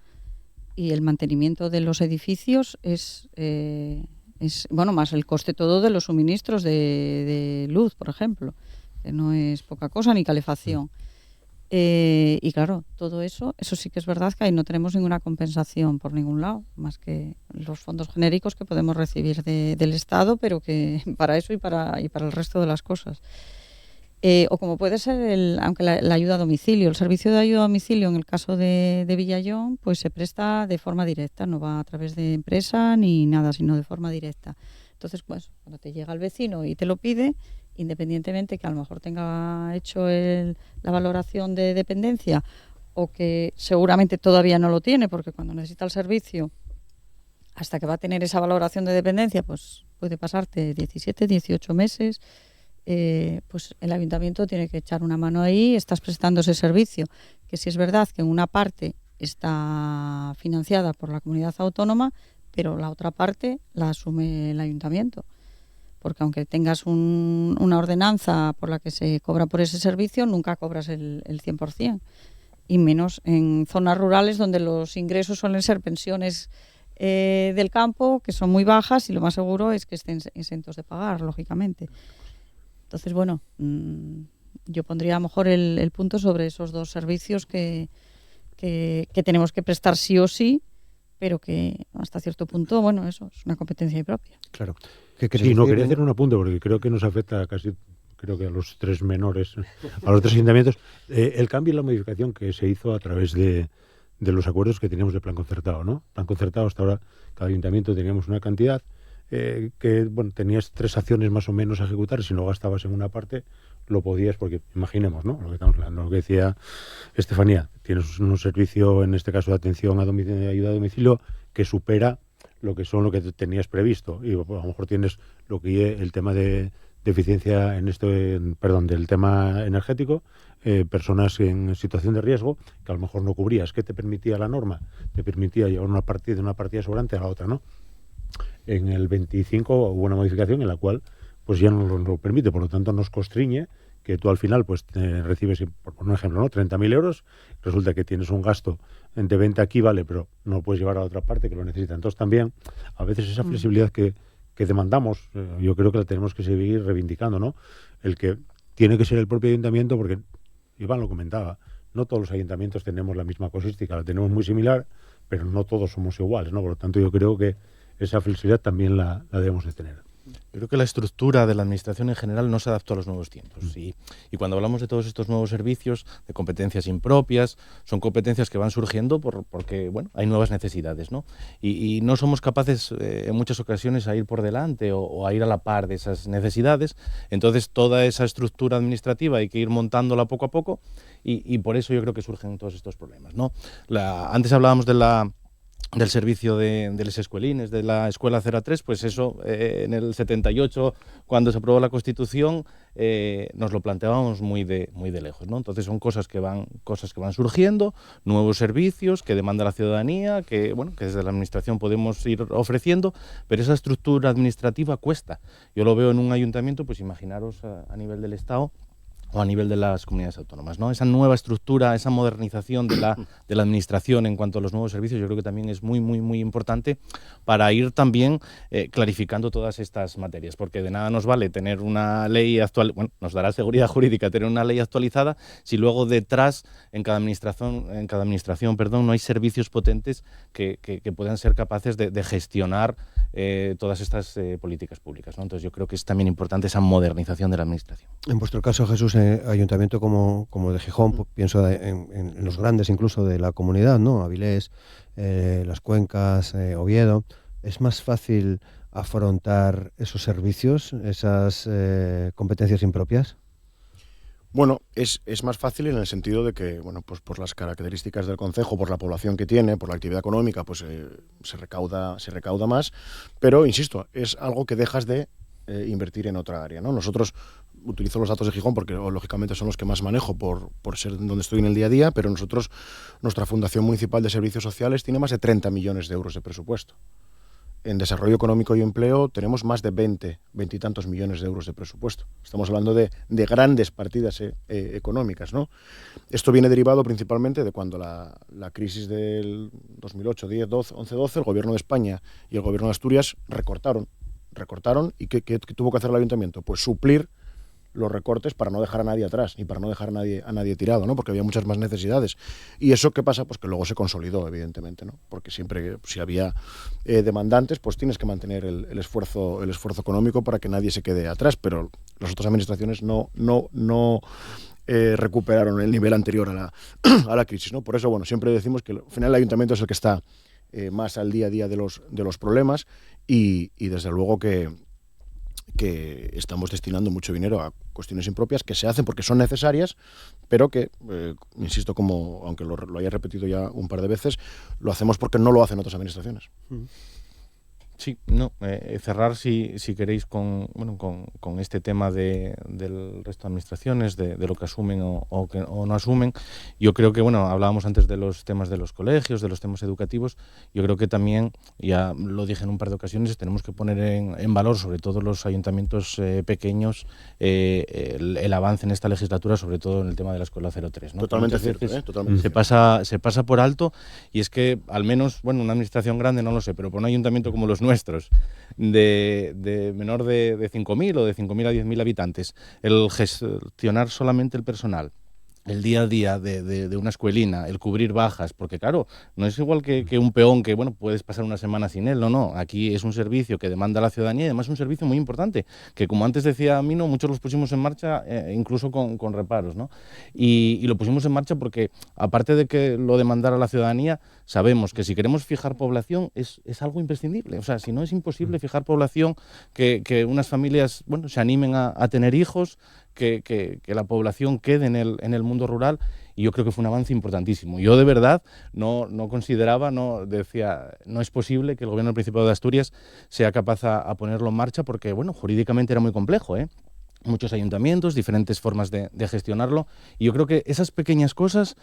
y el mantenimiento de los edificios es bueno, más el coste todo de los suministros de luz, por ejemplo, que no es poca cosa, ni calefacción. Y claro, todo eso sí que es verdad que ahí no tenemos ninguna compensación por ningún lado, más que los fondos genéricos que podemos recibir del Estado, pero que para eso y para el resto de las cosas. O como puede ser aunque la ayuda a domicilio, el servicio de ayuda a domicilio en el caso de Villallón, pues se presta de forma directa, no va a través de empresa ni nada, sino de forma directa. Entonces, pues cuando te llega el vecino y te lo pide, independientemente que a lo mejor tenga hecho la valoración de dependencia o que seguramente todavía no lo tiene, porque cuando necesita el servicio, hasta que va a tener esa valoración de dependencia, pues puede pasarte 17, 18 meses, pues el ayuntamiento tiene que echar una mano ahí, estás prestando ese servicio, que sí es verdad que en una parte está financiada por la comunidad autónoma, pero la otra parte la asume el ayuntamiento. Porque aunque tengas una ordenanza por la que se cobra por ese servicio, nunca cobras el 100%. Y menos en zonas rurales donde los ingresos suelen ser pensiones del campo, que son muy bajas, y lo más seguro es que estén exentos de pagar, lógicamente. Entonces, bueno, yo pondría a lo mejor el punto sobre esos dos servicios que tenemos que prestar sí o sí, pero que hasta cierto punto, bueno, eso es una competencia propia. Claro. Sí, no, quería hacer un apunte porque creo que nos afecta casi, creo que a los tres menores, a los tres ayuntamientos. El cambio y la modificación que se hizo a través de de los acuerdos que teníamos de plan concertado, ¿no? Plan concertado, hasta ahora, cada ayuntamiento teníamos una cantidad que, bueno, tenías 3 acciones más o menos a ejecutar, si no gastabas en una parte, lo podías, porque imaginemos, ¿no? Lo que estamos hablando, lo que decía Estefanía, tienes un servicio, en este caso de atención a domicilio, de ayuda a domicilio, que supera lo que tenías previsto, y pues, a lo mejor tienes lo que el tema de eficiencia del tema energético, personas en situación de riesgo que a lo mejor no cubrías. ¿Qué te permitía la norma? Te permitía llevar una partida sobrante a la otra, ¿no? En el 25 hubo una modificación en la cual pues ya no lo permite, por lo tanto nos constriñe que tú al final pues recibes, por un ejemplo, ¿no? 30.000 euros, resulta que tienes un gasto de venta aquí, vale, pero no lo puedes llevar a la otra parte que lo necesita. Entonces también a veces esa flexibilidad que demandamos, yo creo que la tenemos que seguir reivindicando, ¿no? El que tiene que ser el propio ayuntamiento, porque Iván lo comentaba, no todos los ayuntamientos tenemos la misma casuística, la tenemos muy similar, pero no todos somos iguales, ¿no? Por lo tanto, yo creo que esa flexibilidad también la debemos de tener. Yo creo que la estructura de la administración en general no se adaptó a los nuevos tiempos. Y cuando hablamos de todos estos nuevos servicios, de competencias impropias, son competencias que van surgiendo porque bueno, hay nuevas necesidades, ¿no? Y no somos capaces en muchas ocasiones a ir por delante o a ir a la par de esas necesidades. Entonces toda esa estructura administrativa hay que ir montándola poco a poco y por eso yo creo que surgen todos estos problemas, ¿no? Antes hablábamos del servicio de los escuelines, de la Escuela 0 a 3, pues eso, en el 78, cuando se aprobó la Constitución, nos lo planteábamos muy de lejos, ¿no? Entonces son cosas que van surgiendo, nuevos servicios que demanda la ciudadanía, que desde la administración podemos ir ofreciendo, pero esa estructura administrativa cuesta. Yo lo veo en un ayuntamiento, pues imaginaros a nivel del Estado, o a nivel de las comunidades autónomas, ¿no? Esa nueva estructura, esa modernización de la administración en cuanto a los nuevos servicios, yo creo que también es muy, muy, muy importante para ir también clarificando todas estas materias, porque de nada nos vale tener una ley actual, nos dará seguridad jurídica tener una ley actualizada si luego detrás en cada administración, no hay servicios potentes que puedan ser capaces de gestionar todas estas políticas públicas, ¿no? Entonces yo creo que es también importante esa modernización de la administración. En vuestro caso, Jesús, ayuntamiento como de Gijón, pienso en los grandes incluso de la comunidad, ¿no? Avilés, Las Cuencas, Oviedo, ¿es más fácil afrontar esos servicios, esas competencias impropias? Bueno, es más fácil en el sentido de que, bueno, pues por las características del concejo, por la población que tiene, por la actividad económica, pues se recauda más, pero insisto, es algo que dejas de invertir en otra área, ¿no? Nosotros utilizo los datos de Gijón porque lógicamente son los que más manejo por ser donde estoy en el día a día, pero nuestra Fundación Municipal de Servicios Sociales tiene más de 30 millones de euros de presupuesto. En desarrollo económico y empleo tenemos más de 20 y tantos millones de euros de presupuesto. Estamos hablando de grandes partidas económicas, ¿no? Esto viene derivado principalmente de cuando la crisis del 2008, 10, 12, 11, 12, el Gobierno de España y el Gobierno de Asturias recortaron y ¿qué tuvo que hacer el Ayuntamiento? Pues suplir los recortes para no dejar a nadie atrás y para no dejar a nadie tirado, ¿no? Porque había muchas más necesidades. ¿Y eso qué pasa? Pues que luego se consolidó, evidentemente, ¿no? Porque siempre, si había demandantes, pues tienes que mantener el esfuerzo económico para que nadie se quede atrás, pero las otras administraciones no recuperaron el nivel anterior a la crisis, ¿no? Por eso, bueno, siempre decimos que al final el Ayuntamiento es el que está más al día a día de los problemas y desde luego que estamos destinando mucho dinero a cuestiones impropias que se hacen porque son necesarias, pero que, insisto, aunque lo haya repetido ya un par de veces, lo hacemos porque no lo hacen otras administraciones. Sí, no, cerrar si queréis con este tema del resto de administraciones, de lo que asumen o no asumen. Yo creo que, hablábamos antes de los temas de los colegios, de los temas educativos. Yo creo que también, ya lo dije en un par de ocasiones, tenemos que poner en valor, sobre todo los ayuntamientos pequeños, el avance en esta legislatura, sobre todo en el tema de la Escuela 03, ¿no? Totalmente cierto, totalmente se pasa por alto, y es que al menos, una administración grande, no lo sé, pero por un ayuntamiento como los nuestros, de menor de 5.000 o de 5.000 a 10.000 habitantes, el gestionar solamente el personal el día a día de una escuelina, el cubrir bajas, porque claro, no es igual que un peón que, bueno, puedes pasar una semana sin él, no, aquí es un servicio que demanda la ciudadanía y además es un servicio muy importante, que como antes decía Mino, muchos los pusimos en marcha incluso con reparos, ¿no? Y lo pusimos en marcha porque, aparte de que lo demandara la ciudadanía, sabemos que si queremos fijar población es algo imprescindible, o sea, si no es imposible fijar población, que unas familias, bueno, se animen a tener hijos, que la población quede en el mundo rural, y yo creo que fue un avance importantísimo. Yo de verdad no consideraba, decía, no es posible que el gobierno del Principado de Asturias sea capaz a ponerlo en marcha porque, bueno, jurídicamente era muy complejo, muchos ayuntamientos, diferentes formas de gestionarlo, y yo creo que esas pequeñas cosas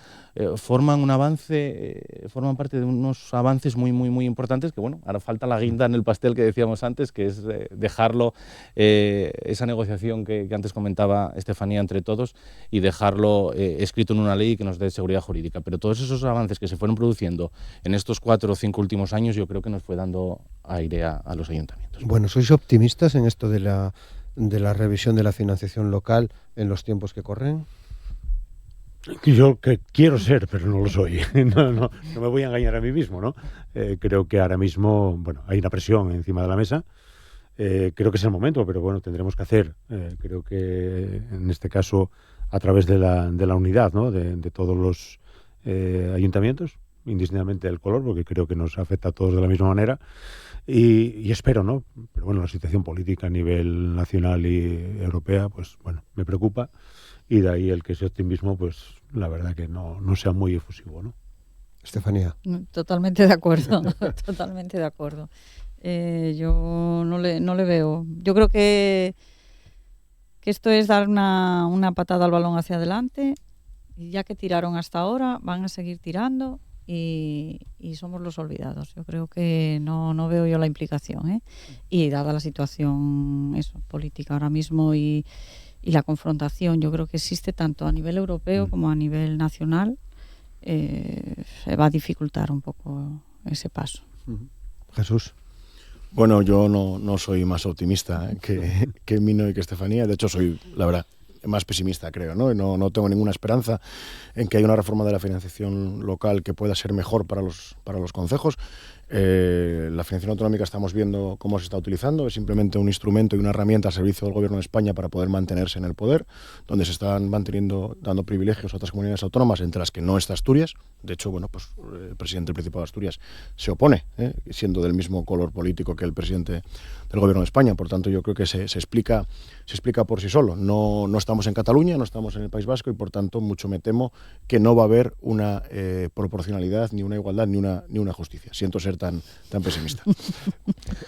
forman un avance, forman parte de unos avances muy, muy, muy importantes que, bueno, ahora falta la guinda en el pastel que decíamos antes, que es dejarlo, esa negociación que antes comentaba Estefanía entre todos, y dejarlo escrito en una ley que nos dé seguridad jurídica. Pero todos esos avances que se fueron produciendo en estos 4 o 5 últimos años, yo creo que nos fue dando aire a los ayuntamientos. Bueno, ¿sois optimistas en esto de la revisión de la financiación local en los tiempos que corren? Yo que quiero ser, pero no lo soy. No me voy a engañar a mí mismo, ¿no? Creo que ahora mismo, bueno, hay una presión encima de la mesa. Creo que es el momento, pero bueno, tendremos que hacer. Creo que en este caso a través de la unidad, ¿no? de todos los ayuntamientos, indistintamente del color, porque creo que nos afecta a todos de la misma manera. Y espero, ¿no? Pero bueno, la situación política a nivel nacional y europea, pues bueno, me preocupa, y de ahí el que ese optimismo, pues la verdad que no sea muy efusivo, ¿no? Estefanía. Totalmente de acuerdo, totalmente de acuerdo. Yo no le veo. Yo creo que esto es dar una patada al balón hacia adelante, y ya que tiraron hasta ahora, van a seguir tirando. Y somos los olvidados. Yo creo que no veo yo la implicación, y dada la situación política ahora mismo y la confrontación, yo creo que existe tanto a nivel europeo como a nivel nacional, se va a dificultar un poco ese paso. Jesús. Bueno, yo no soy más optimista que Mino y que Estefanía. De hecho, soy, la verdad, más pesimista, creo, ¿no? No tengo ninguna esperanza en que haya una reforma de la financiación local que pueda ser mejor para los concejos. La financiación autonómica estamos viendo cómo se está utilizando, es simplemente un instrumento y una herramienta al servicio del Gobierno de España para poder mantenerse en el poder, donde se están dando privilegios a otras comunidades autónomas, entre las que no está Asturias. De hecho, bueno, pues el presidente del Principado de Asturias se opone, siendo del mismo color político que el presidente del Gobierno de España. Por tanto, yo creo que se explica por sí solo. No estamos en Cataluña, no estamos en el País Vasco, y por tanto mucho me temo que no va a haber una proporcionalidad, ni una igualdad, ni una justicia. Siento ser tan pesimista.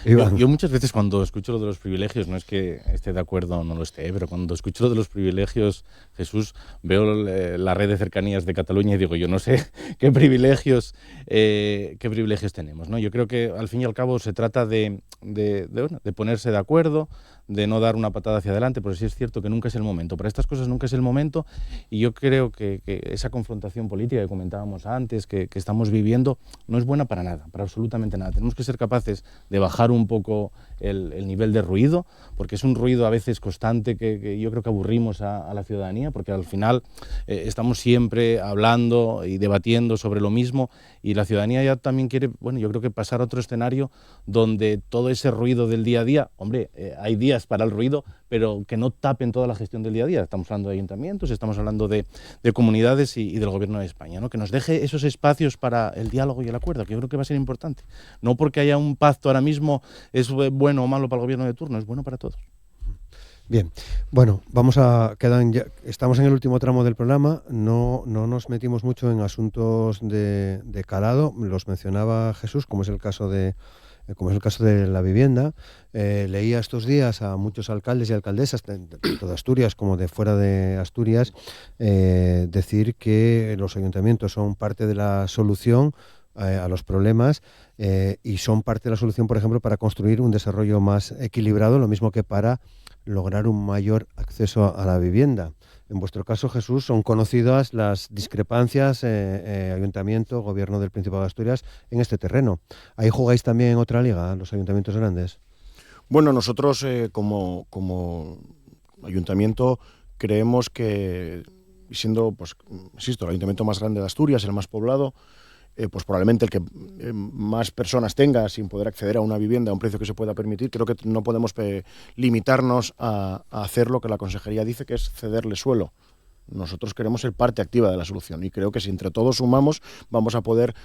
Yo muchas veces cuando escucho lo de los privilegios, no es que esté de acuerdo o no lo esté, pero cuando escucho lo de los privilegios, Jesús, veo la red de cercanías de Cataluña y digo, yo no sé qué privilegios tenemos, ¿no? Yo creo que al fin y al cabo se trata de ponerse de acuerdo, de no dar una patada hacia adelante, porque sí es cierto que nunca es el momento. Para estas cosas nunca es el momento, y yo creo que esa confrontación política que comentábamos antes, que estamos viviendo, no es buena para nada, para absolutamente nada. Tenemos que ser capaces de bajar un poco el nivel de ruido, porque es un ruido a veces constante que yo creo que aburrimos a la ciudadanía, porque al final estamos siempre hablando y debatiendo sobre lo mismo, y la ciudadanía ya también quiere, bueno, yo creo que pasar a otro escenario donde todo ese ruido del día a día, hombre, hay días para el ruido, pero que no tapen toda la gestión del día a día. Estamos hablando de ayuntamientos, estamos hablando de comunidades y del Gobierno de España, ¿no? Que nos deje esos espacios para el diálogo y el acuerdo, que yo creo que va a ser importante. No porque haya un pacto ahora mismo es bueno o malo para el Gobierno de turno, es bueno para todos. Bien, bueno, estamos en el último tramo del programa, no nos metimos mucho en asuntos de calado, los mencionaba Jesús, como es el caso de la vivienda. Leía estos días a muchos alcaldes y alcaldesas, tanto de Asturias como de fuera de Asturias, decir que los ayuntamientos son parte de la solución a los problemas, y son parte de la solución, por ejemplo, para construir un desarrollo más equilibrado, lo mismo que para lograr un mayor acceso a la vivienda. En vuestro caso, Jesús, son conocidas las discrepancias Ayuntamiento, Gobierno del Principado de Asturias en este terreno. ¿Ahí jugáis también en otra liga, los ayuntamientos grandes? Bueno, nosotros como ayuntamiento creemos que siendo, pues, insisto, el ayuntamiento más grande de Asturias, el más poblado, pues probablemente el que más personas tenga sin poder acceder a una vivienda a un precio que se pueda permitir, creo que no podemos limitarnos a hacer lo que la Consejería dice, que es cederle suelo. Nosotros queremos ser parte activa de la solución y creo que si entre todos sumamos vamos a poder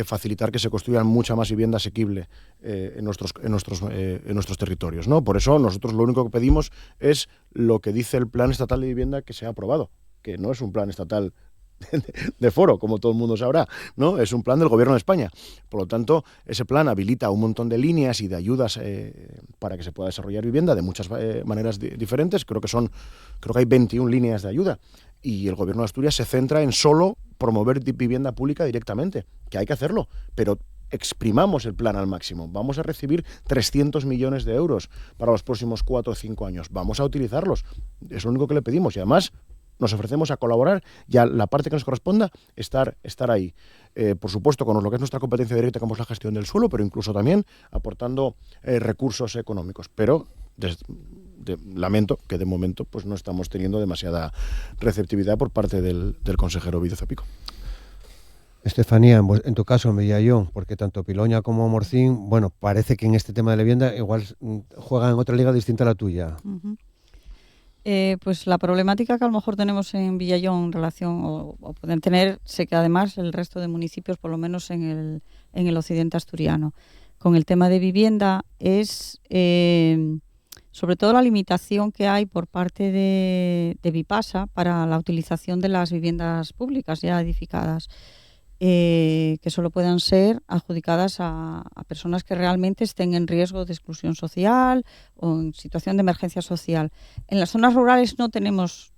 facilitar que se construyan mucha más vivienda asequible en nuestros territorios, ¿no? Por eso nosotros lo único que pedimos es lo que dice el Plan Estatal de Vivienda que se ha aprobado, que no es un plan estatal de foro, como todo el mundo sabrá, ¿no? Es un plan del Gobierno de España. Por lo tanto, ese plan habilita un montón de líneas y de ayudas para que se pueda desarrollar vivienda de muchas maneras diferentes. Creo que hay 21 líneas de ayuda y el Gobierno de Asturias se centra en solo promover vivienda pública directamente, que hay que hacerlo, pero exprimamos el plan al máximo. Vamos a recibir 300 millones de euros para los próximos 4 o 5 años. Vamos a utilizarlos. Es lo único que le pedimos y además nos ofrecemos a colaborar y a la parte que nos corresponda estar ahí. Por supuesto, con lo que es nuestra competencia directa, como es la gestión del suelo, pero incluso también aportando recursos económicos. Pero lamento que de momento pues no estamos teniendo demasiada receptividad por parte del consejero Ovidio Zapico. Estefanía, en tu caso en Villayón, porque tanto Piloña como Morcín, bueno, parece que en este tema de la vivienda igual juegan en otra liga distinta a la tuya. Uh-huh. Pues la problemática que a lo mejor tenemos en Villayón en relación, o pueden tener, sé que además el resto de municipios, por lo menos en el occidente asturiano, con el tema de vivienda, es sobre todo la limitación que hay por parte de Vipasa para la utilización de las viviendas públicas ya edificadas, que solo puedan ser adjudicadas a personas que realmente estén en riesgo de exclusión social o en situación de emergencia social. En las zonas rurales no tenemos,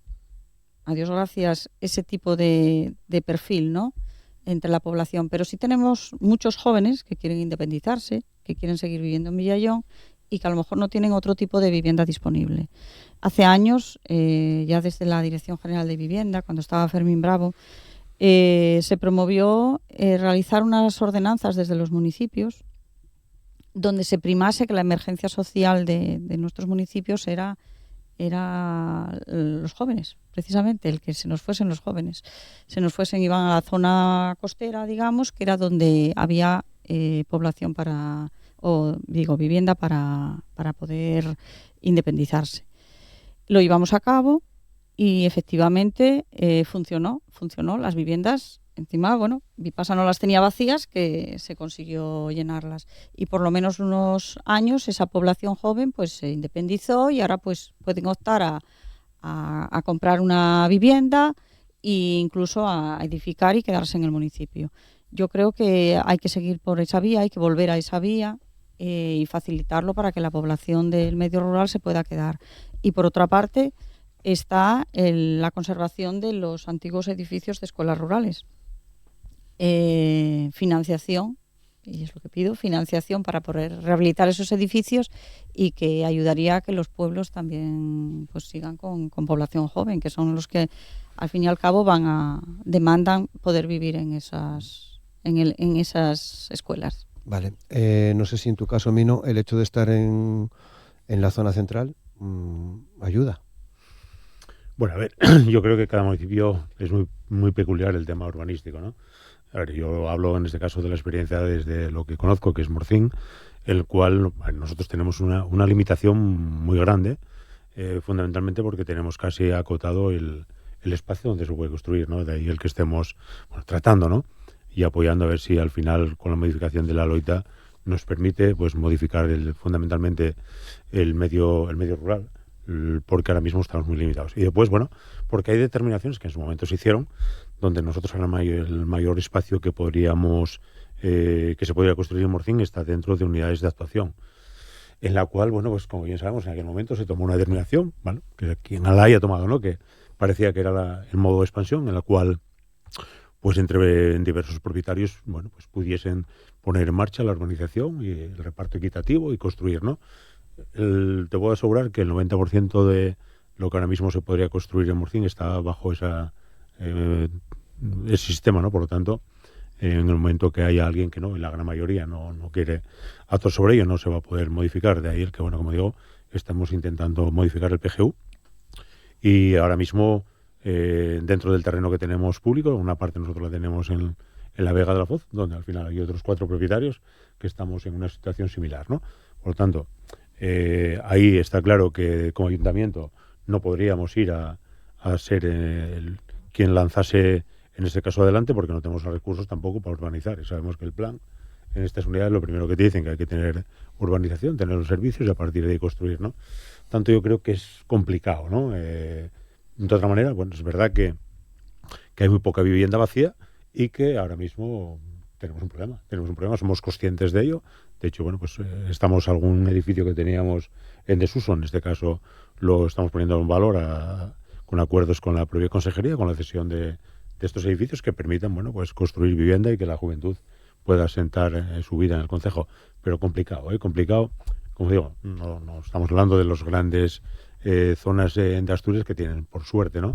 a Dios gracias, ese tipo de perfil, ¿no?, entre la población, pero sí tenemos muchos jóvenes que quieren independizarse, que quieren seguir viviendo en Villayón y que a lo mejor no tienen otro tipo de vivienda disponible. Hace años, ya desde la Dirección General de Vivienda, cuando estaba Fermín Bravo, se promovió realizar unas ordenanzas desde los municipios donde se primase que la emergencia social de nuestros municipios era los jóvenes, precisamente, el que se nos fuesen los jóvenes. Se nos fuesen, iban a la zona costera, digamos, que era donde había población vivienda para poder independizarse. Lo llevamos a cabo y efectivamente funcionó. Las viviendas, encima, bueno, Vipasa no las tenía vacías, que se consiguió llenarlas. Y por lo menos unos años esa población joven pues se independizó y ahora pues pueden optar a comprar una vivienda e incluso a edificar y quedarse en el municipio. Yo creo que hay que seguir por esa vía, hay que volver a esa vía y facilitarlo para que la población del medio rural se pueda quedar. Y por otra parte está la conservación de los antiguos edificios de escuelas rurales. Financiación, y es lo que pido, financiación para poder rehabilitar esos edificios y que ayudaría a que los pueblos también pues sigan con población joven, que son los que al fin y al cabo demandan poder vivir en esas escuelas. Vale, no sé si en tu caso, Mino, el hecho de estar en la zona central ayuda. Bueno, a ver, yo creo que cada municipio es muy, muy peculiar el tema urbanístico, ¿no? A ver, yo hablo en este caso de la experiencia desde lo que conozco, que es Morcín, el cual nosotros tenemos una limitación muy grande, fundamentalmente porque tenemos casi acotado el espacio donde se puede construir, ¿no? De ahí el que estemos tratando, ¿no?, y apoyando a ver si al final, con la modificación de la LOITA, nos permite pues modificar fundamentalmente el medio rural, porque ahora mismo estamos muy limitados. Y después, bueno, porque hay determinaciones que en su momento se hicieron, donde nosotros el mayor espacio que se podría construir en Morcín está dentro de unidades de actuación, en la cual, bueno, pues como bien sabemos, en aquel momento se tomó una determinación, ¿vale?, que quien la haya tomado, ¿no?, que parecía que era el modo de expansión, en la cual pues entre diversos propietarios, bueno, pues pudiesen poner en marcha la urbanización y el reparto equitativo y construir, ¿no? Te puedo asegurar que el 90% de lo que ahora mismo se podría construir en Morcín está bajo ese sistema, ¿no? Por lo tanto, en el momento que haya alguien que no, en la gran mayoría no quiere actuar sobre ello, no se va a poder modificar. De ahí el que, bueno, como digo, estamos intentando modificar el PGU y ahora mismo dentro del terreno que tenemos público. Una parte nosotros la tenemos en la Vega de la Foz, donde al final hay otros 4 propietarios que estamos en una situación similar, ¿no? Por lo tanto, ahí está claro que como ayuntamiento no podríamos ir a ser quien lanzase en este caso adelante, porque no tenemos los recursos tampoco para urbanizar. Y sabemos que el plan en estas unidades lo primero que te dicen que hay que tener urbanización, tener los servicios y a partir de ahí construir, ¿no? Tanto yo creo que es complicado, ¿no? De otra manera, bueno, es verdad que hay muy poca vivienda vacía y que ahora mismo tenemos un problema, somos conscientes de ello. De hecho, bueno, pues estamos algún edificio que teníamos en desuso, en este caso lo estamos poniendo en valor con acuerdos con la propia consejería, con la cesión de estos edificios que permitan, bueno, pues construir vivienda y que la juventud pueda asentar su vida en el concejo. Pero complicado, complicado. Como digo, no estamos hablando de los grandes zonas de Asturias que tienen, por suerte, ¿no?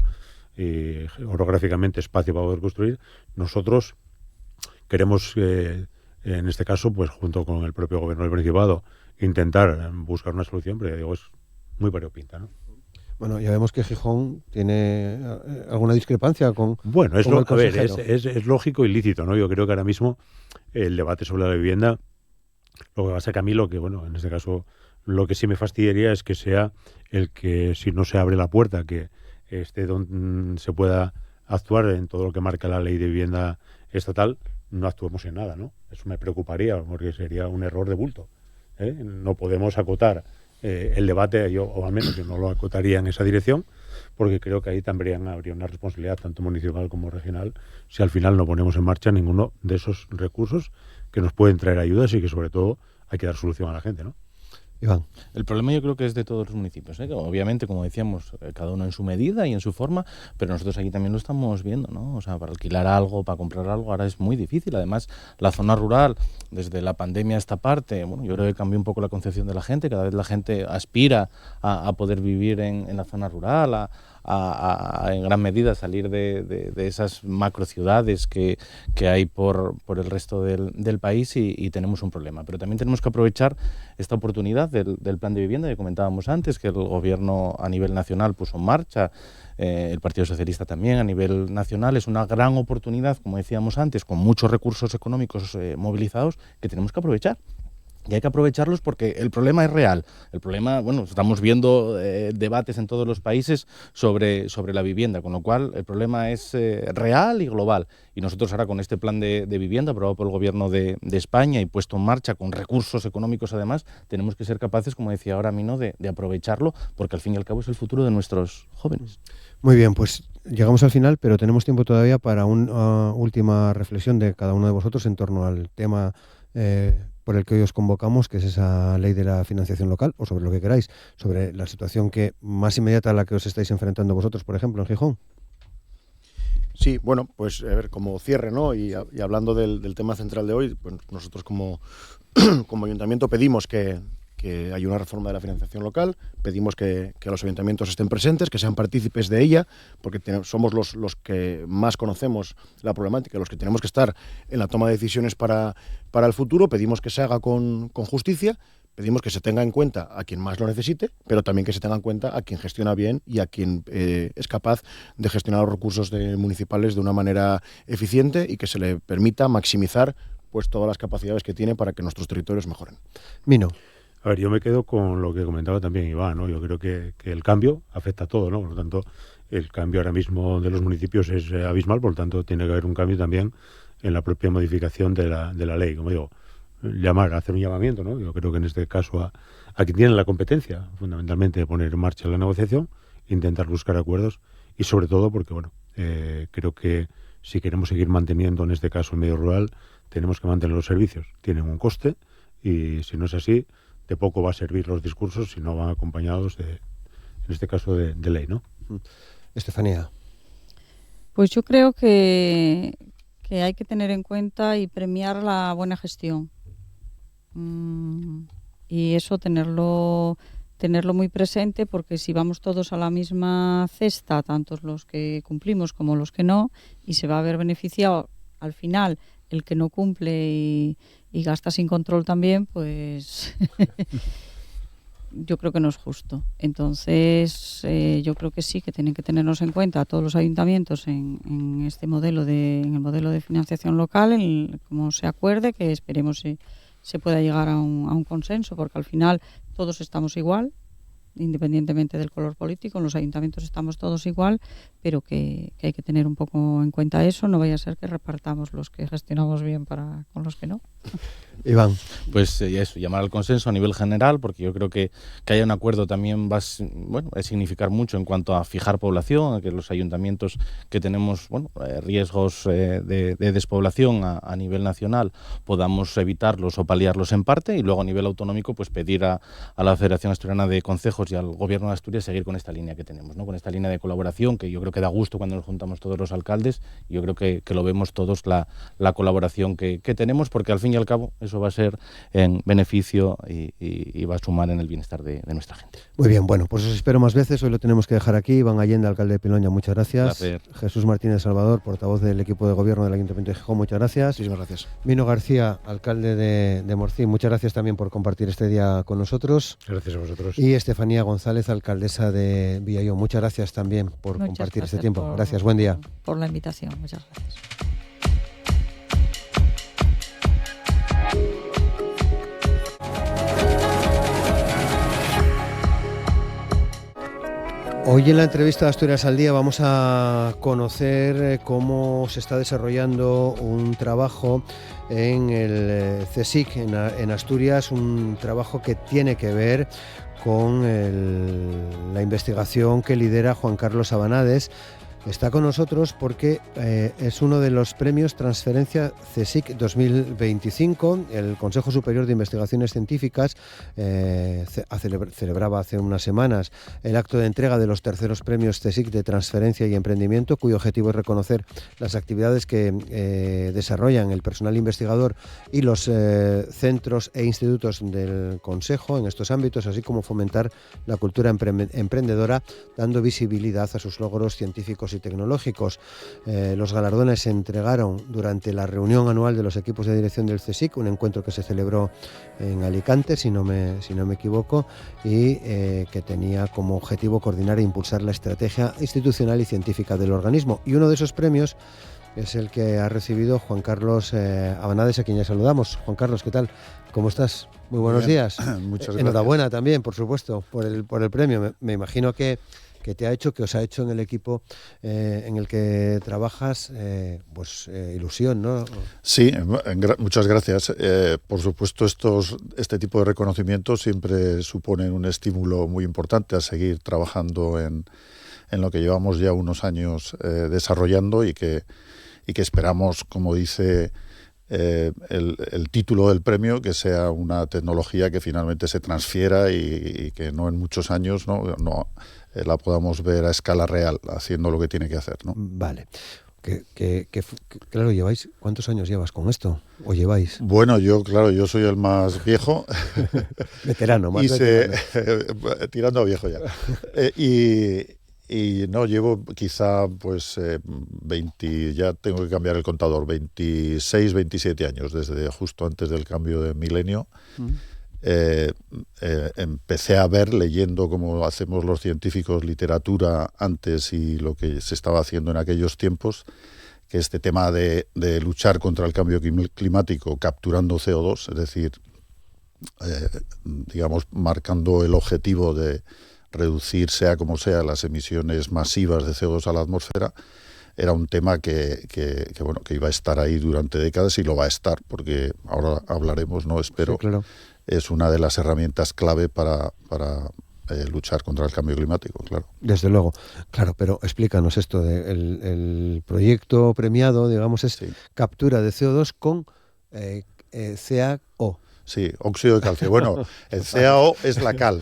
Orográficamente espacio para poder construir. Nosotros queremos, en este caso, pues junto con el propio gobierno del Principado, intentar buscar una solución, pero ya digo, es muy variopinta, ¿no? Bueno, ya vemos que Gijón tiene alguna discrepancia con. Bueno, el consejero. Es lógico y lícito, ¿no? Yo creo que ahora mismo el debate sobre la vivienda, lo que pasa es que a mí en este caso, lo que sí me fastidiaría es que sea el que, si no se abre la puerta, que esté donde se pueda actuar en todo lo que marca la ley de vivienda estatal, no actuemos en nada, ¿no? Eso me preocuparía, porque sería un error de bulto, ¿eh? No podemos acotar el debate, o al menos yo no lo acotaría en esa dirección, porque creo que ahí también habría una responsabilidad tanto municipal como regional si al final no ponemos en marcha ninguno de esos recursos que nos pueden traer ayudas y que sobre todo hay que dar solución a la gente, ¿no? Iván. El problema yo creo que es de todos los municipios, ¿eh? Obviamente, como decíamos, cada uno en su medida y en su forma, pero nosotros aquí también lo estamos viendo, ¿no? O sea, para alquilar algo, para comprar algo, ahora es muy difícil. Además, la zona rural, desde la pandemia a esta parte, bueno, yo creo que cambió un poco la concepción de la gente. Cada vez la gente aspira a poder vivir en la zona rural, en gran medida salir de esas macrociudades que hay por el resto del país y tenemos un problema. Pero también tenemos que aprovechar esta oportunidad del plan de vivienda que comentábamos antes, que el gobierno a nivel nacional puso en marcha, el Partido Socialista también a nivel nacional. Es una gran oportunidad, como decíamos antes, con muchos recursos económicos movilizados que tenemos que aprovechar. Y hay que aprovecharlos porque el problema es real. El problema, bueno, estamos viendo debates en todos los países sobre la vivienda, con lo cual el problema es real y global. Y nosotros ahora con este plan de vivienda aprobado por el Gobierno de España y puesto en marcha con recursos económicos además, tenemos que ser capaces, como decía ahora Mino, de aprovecharlo, porque al fin y al cabo es el futuro de nuestros jóvenes. Muy bien, pues llegamos al final, pero tenemos tiempo todavía para una última reflexión de cada uno de vosotros en torno al tema por el que hoy os convocamos, que es esa ley de la financiación local, o sobre lo que queráis, sobre la situación que más inmediata a la que os estáis enfrentando vosotros, por ejemplo, en Gijón. Sí, bueno, pues a ver, como cierre, ¿no? Y hablando del tema central de hoy, pues nosotros como ayuntamiento pedimos que haya una reforma de la financiación local, pedimos que los ayuntamientos estén presentes, que sean partícipes de ella, porque somos los que más conocemos la problemática, los que tenemos que estar en la toma de decisiones para el futuro. Pedimos que se haga con justicia, pedimos que se tenga en cuenta a quien más lo necesite, pero también que se tenga en cuenta a quien gestiona bien y a quien es capaz de gestionar los recursos municipales de una manera eficiente y que se le permita maximizar pues todas las capacidades que tiene para que nuestros territorios mejoren. Mino. A ver, yo me quedo con lo que comentaba también Iván, ¿no? Yo creo que el cambio afecta a todo, ¿no? Por lo tanto, el cambio ahora mismo de los municipios es abismal, por lo tanto, tiene que haber un cambio también en la propia modificación de la ley. Como digo, hacer un llamamiento, ¿no? Yo creo que en este caso a quien tiene la competencia, fundamentalmente, de poner en marcha la negociación, intentar buscar acuerdos y sobre todo porque, bueno, creo que si queremos seguir manteniendo, en este caso, el medio rural, tenemos que mantener los servicios. Tienen un coste y si no es así, de poco va a servir los discursos si no van acompañados en este caso de ley, ¿no? Estefanía. Pues yo creo que hay que tener en cuenta y premiar la buena gestión. Y eso tenerlo muy presente, porque si vamos todos a la misma cesta, tantos los que cumplimos como los que no, y se va a ver beneficiado al final el que no cumple y gasta sin control también, pues yo creo que no es justo. Entonces, yo creo que sí, que tienen que tenernos en cuenta a todos los ayuntamientos en este modelo en el modelo de financiación local, como se acuerde, que esperemos se pueda llegar a un consenso, porque al final todos estamos igual, independientemente del color político, en los ayuntamientos estamos todos igual, pero que hay que tener un poco en cuenta eso, no vaya a ser que repartamos los que gestionamos bien con los que no. Iván. Pues eso, llamar al consenso a nivel general, porque yo creo que haya un acuerdo también va a significar mucho en cuanto a fijar población, a que los ayuntamientos que tenemos riesgos de despoblación a nivel nacional podamos evitarlos o paliarlos en parte, y luego a nivel autonómico pues pedir a la Federación Asturiana de Concejos y al Gobierno de Asturias seguir con esta línea que tenemos, ¿no? Con esta línea de colaboración, que yo creo que da gusto cuando nos juntamos todos los alcaldes, y yo creo que lo vemos todos la colaboración que tenemos, porque al fin y al cabo eso va a ser en beneficio y va a sumar en el bienestar de nuestra gente. Muy bien, bueno, pues os espero más veces. Hoy lo tenemos que dejar aquí. Iván Allende, alcalde de Piloña, muchas gracias. Placer. Jesús Martínez Salvador, portavoz del equipo de gobierno del Ayuntamiento de Gijón, muchas gracias. Muchísimas gracias. Mino García, alcalde de Morcín, muchas gracias también por compartir este día con nosotros. Gracias a vosotros. Y Estefanía González, alcaldesa de Villayón, muchas gracias también por compartir este tiempo. Gracias, buen día. Por la invitación, muchas gracias. Hoy en la entrevista de Asturias al Día vamos a conocer cómo se está desarrollando un trabajo en el CSIC en Asturias, un trabajo que tiene que ver con la investigación que lidera Juan Carlos Abanades. Está con nosotros porque es uno de los premios Transferencia CSIC 2025. El Consejo Superior de Investigaciones Científicas celebraba hace unas semanas el acto de entrega de los terceros premios CSIC de Transferencia y Emprendimiento, cuyo objetivo es reconocer las actividades que desarrollan el personal investigador y los centros e institutos del Consejo en estos ámbitos, así como fomentar la cultura emprendedora, dando visibilidad a sus logros científicos y tecnológicos. Los galardones se entregaron durante la reunión anual de los equipos de dirección del CSIC, un encuentro que se celebró en Alicante, si no me equivoco, y que tenía como objetivo coordinar e impulsar la estrategia institucional y científica del organismo. Y uno de esos premios es el que ha recibido Juan Carlos Abanades, a quien ya saludamos. Juan Carlos, ¿qué tal? ¿Cómo estás? Muy buenos días. Muchas gracias. Enhorabuena también, por supuesto, por el premio. Me imagino que os ha hecho en el equipo en el que trabajas, ilusión, ¿no? Sí, muchas gracias. Por supuesto, este tipo de reconocimientos siempre suponen un estímulo muy importante a seguir trabajando en lo que llevamos ya unos años desarrollando y que esperamos, como dice el título del premio, que sea una tecnología que finalmente se transfiera y que no en muchos años no la podamos ver a escala real, haciendo lo que tiene que hacer, ¿no? Vale. Claro, ¿cuántos años llevas con esto? ¿O lleváis? Bueno, yo soy el más viejo. Veterano, más veterano. Tirando a viejo ya. Y no, llevo quizá 20, ya tengo que cambiar el contador, 26, 27 años, desde justo antes del cambio de milenio. Empecé a ver, leyendo como hacemos los científicos, literatura antes y lo que se estaba haciendo en aquellos tiempos, que este tema de luchar contra el cambio climático capturando CO2, es decir, marcando el objetivo de reducir, sea como sea, las emisiones masivas de CO2 a la atmósfera, era un tema que iba a estar ahí durante décadas y lo va a estar, porque ahora hablaremos, ¿no? Espero. Sí, claro. Es una de las herramientas clave para luchar contra el cambio climático, claro. Desde luego, claro, pero explícanos esto el proyecto premiado, digamos, es captura de CO2 con CaO. Sí, óxido de calcio. Bueno, el CaO es la cal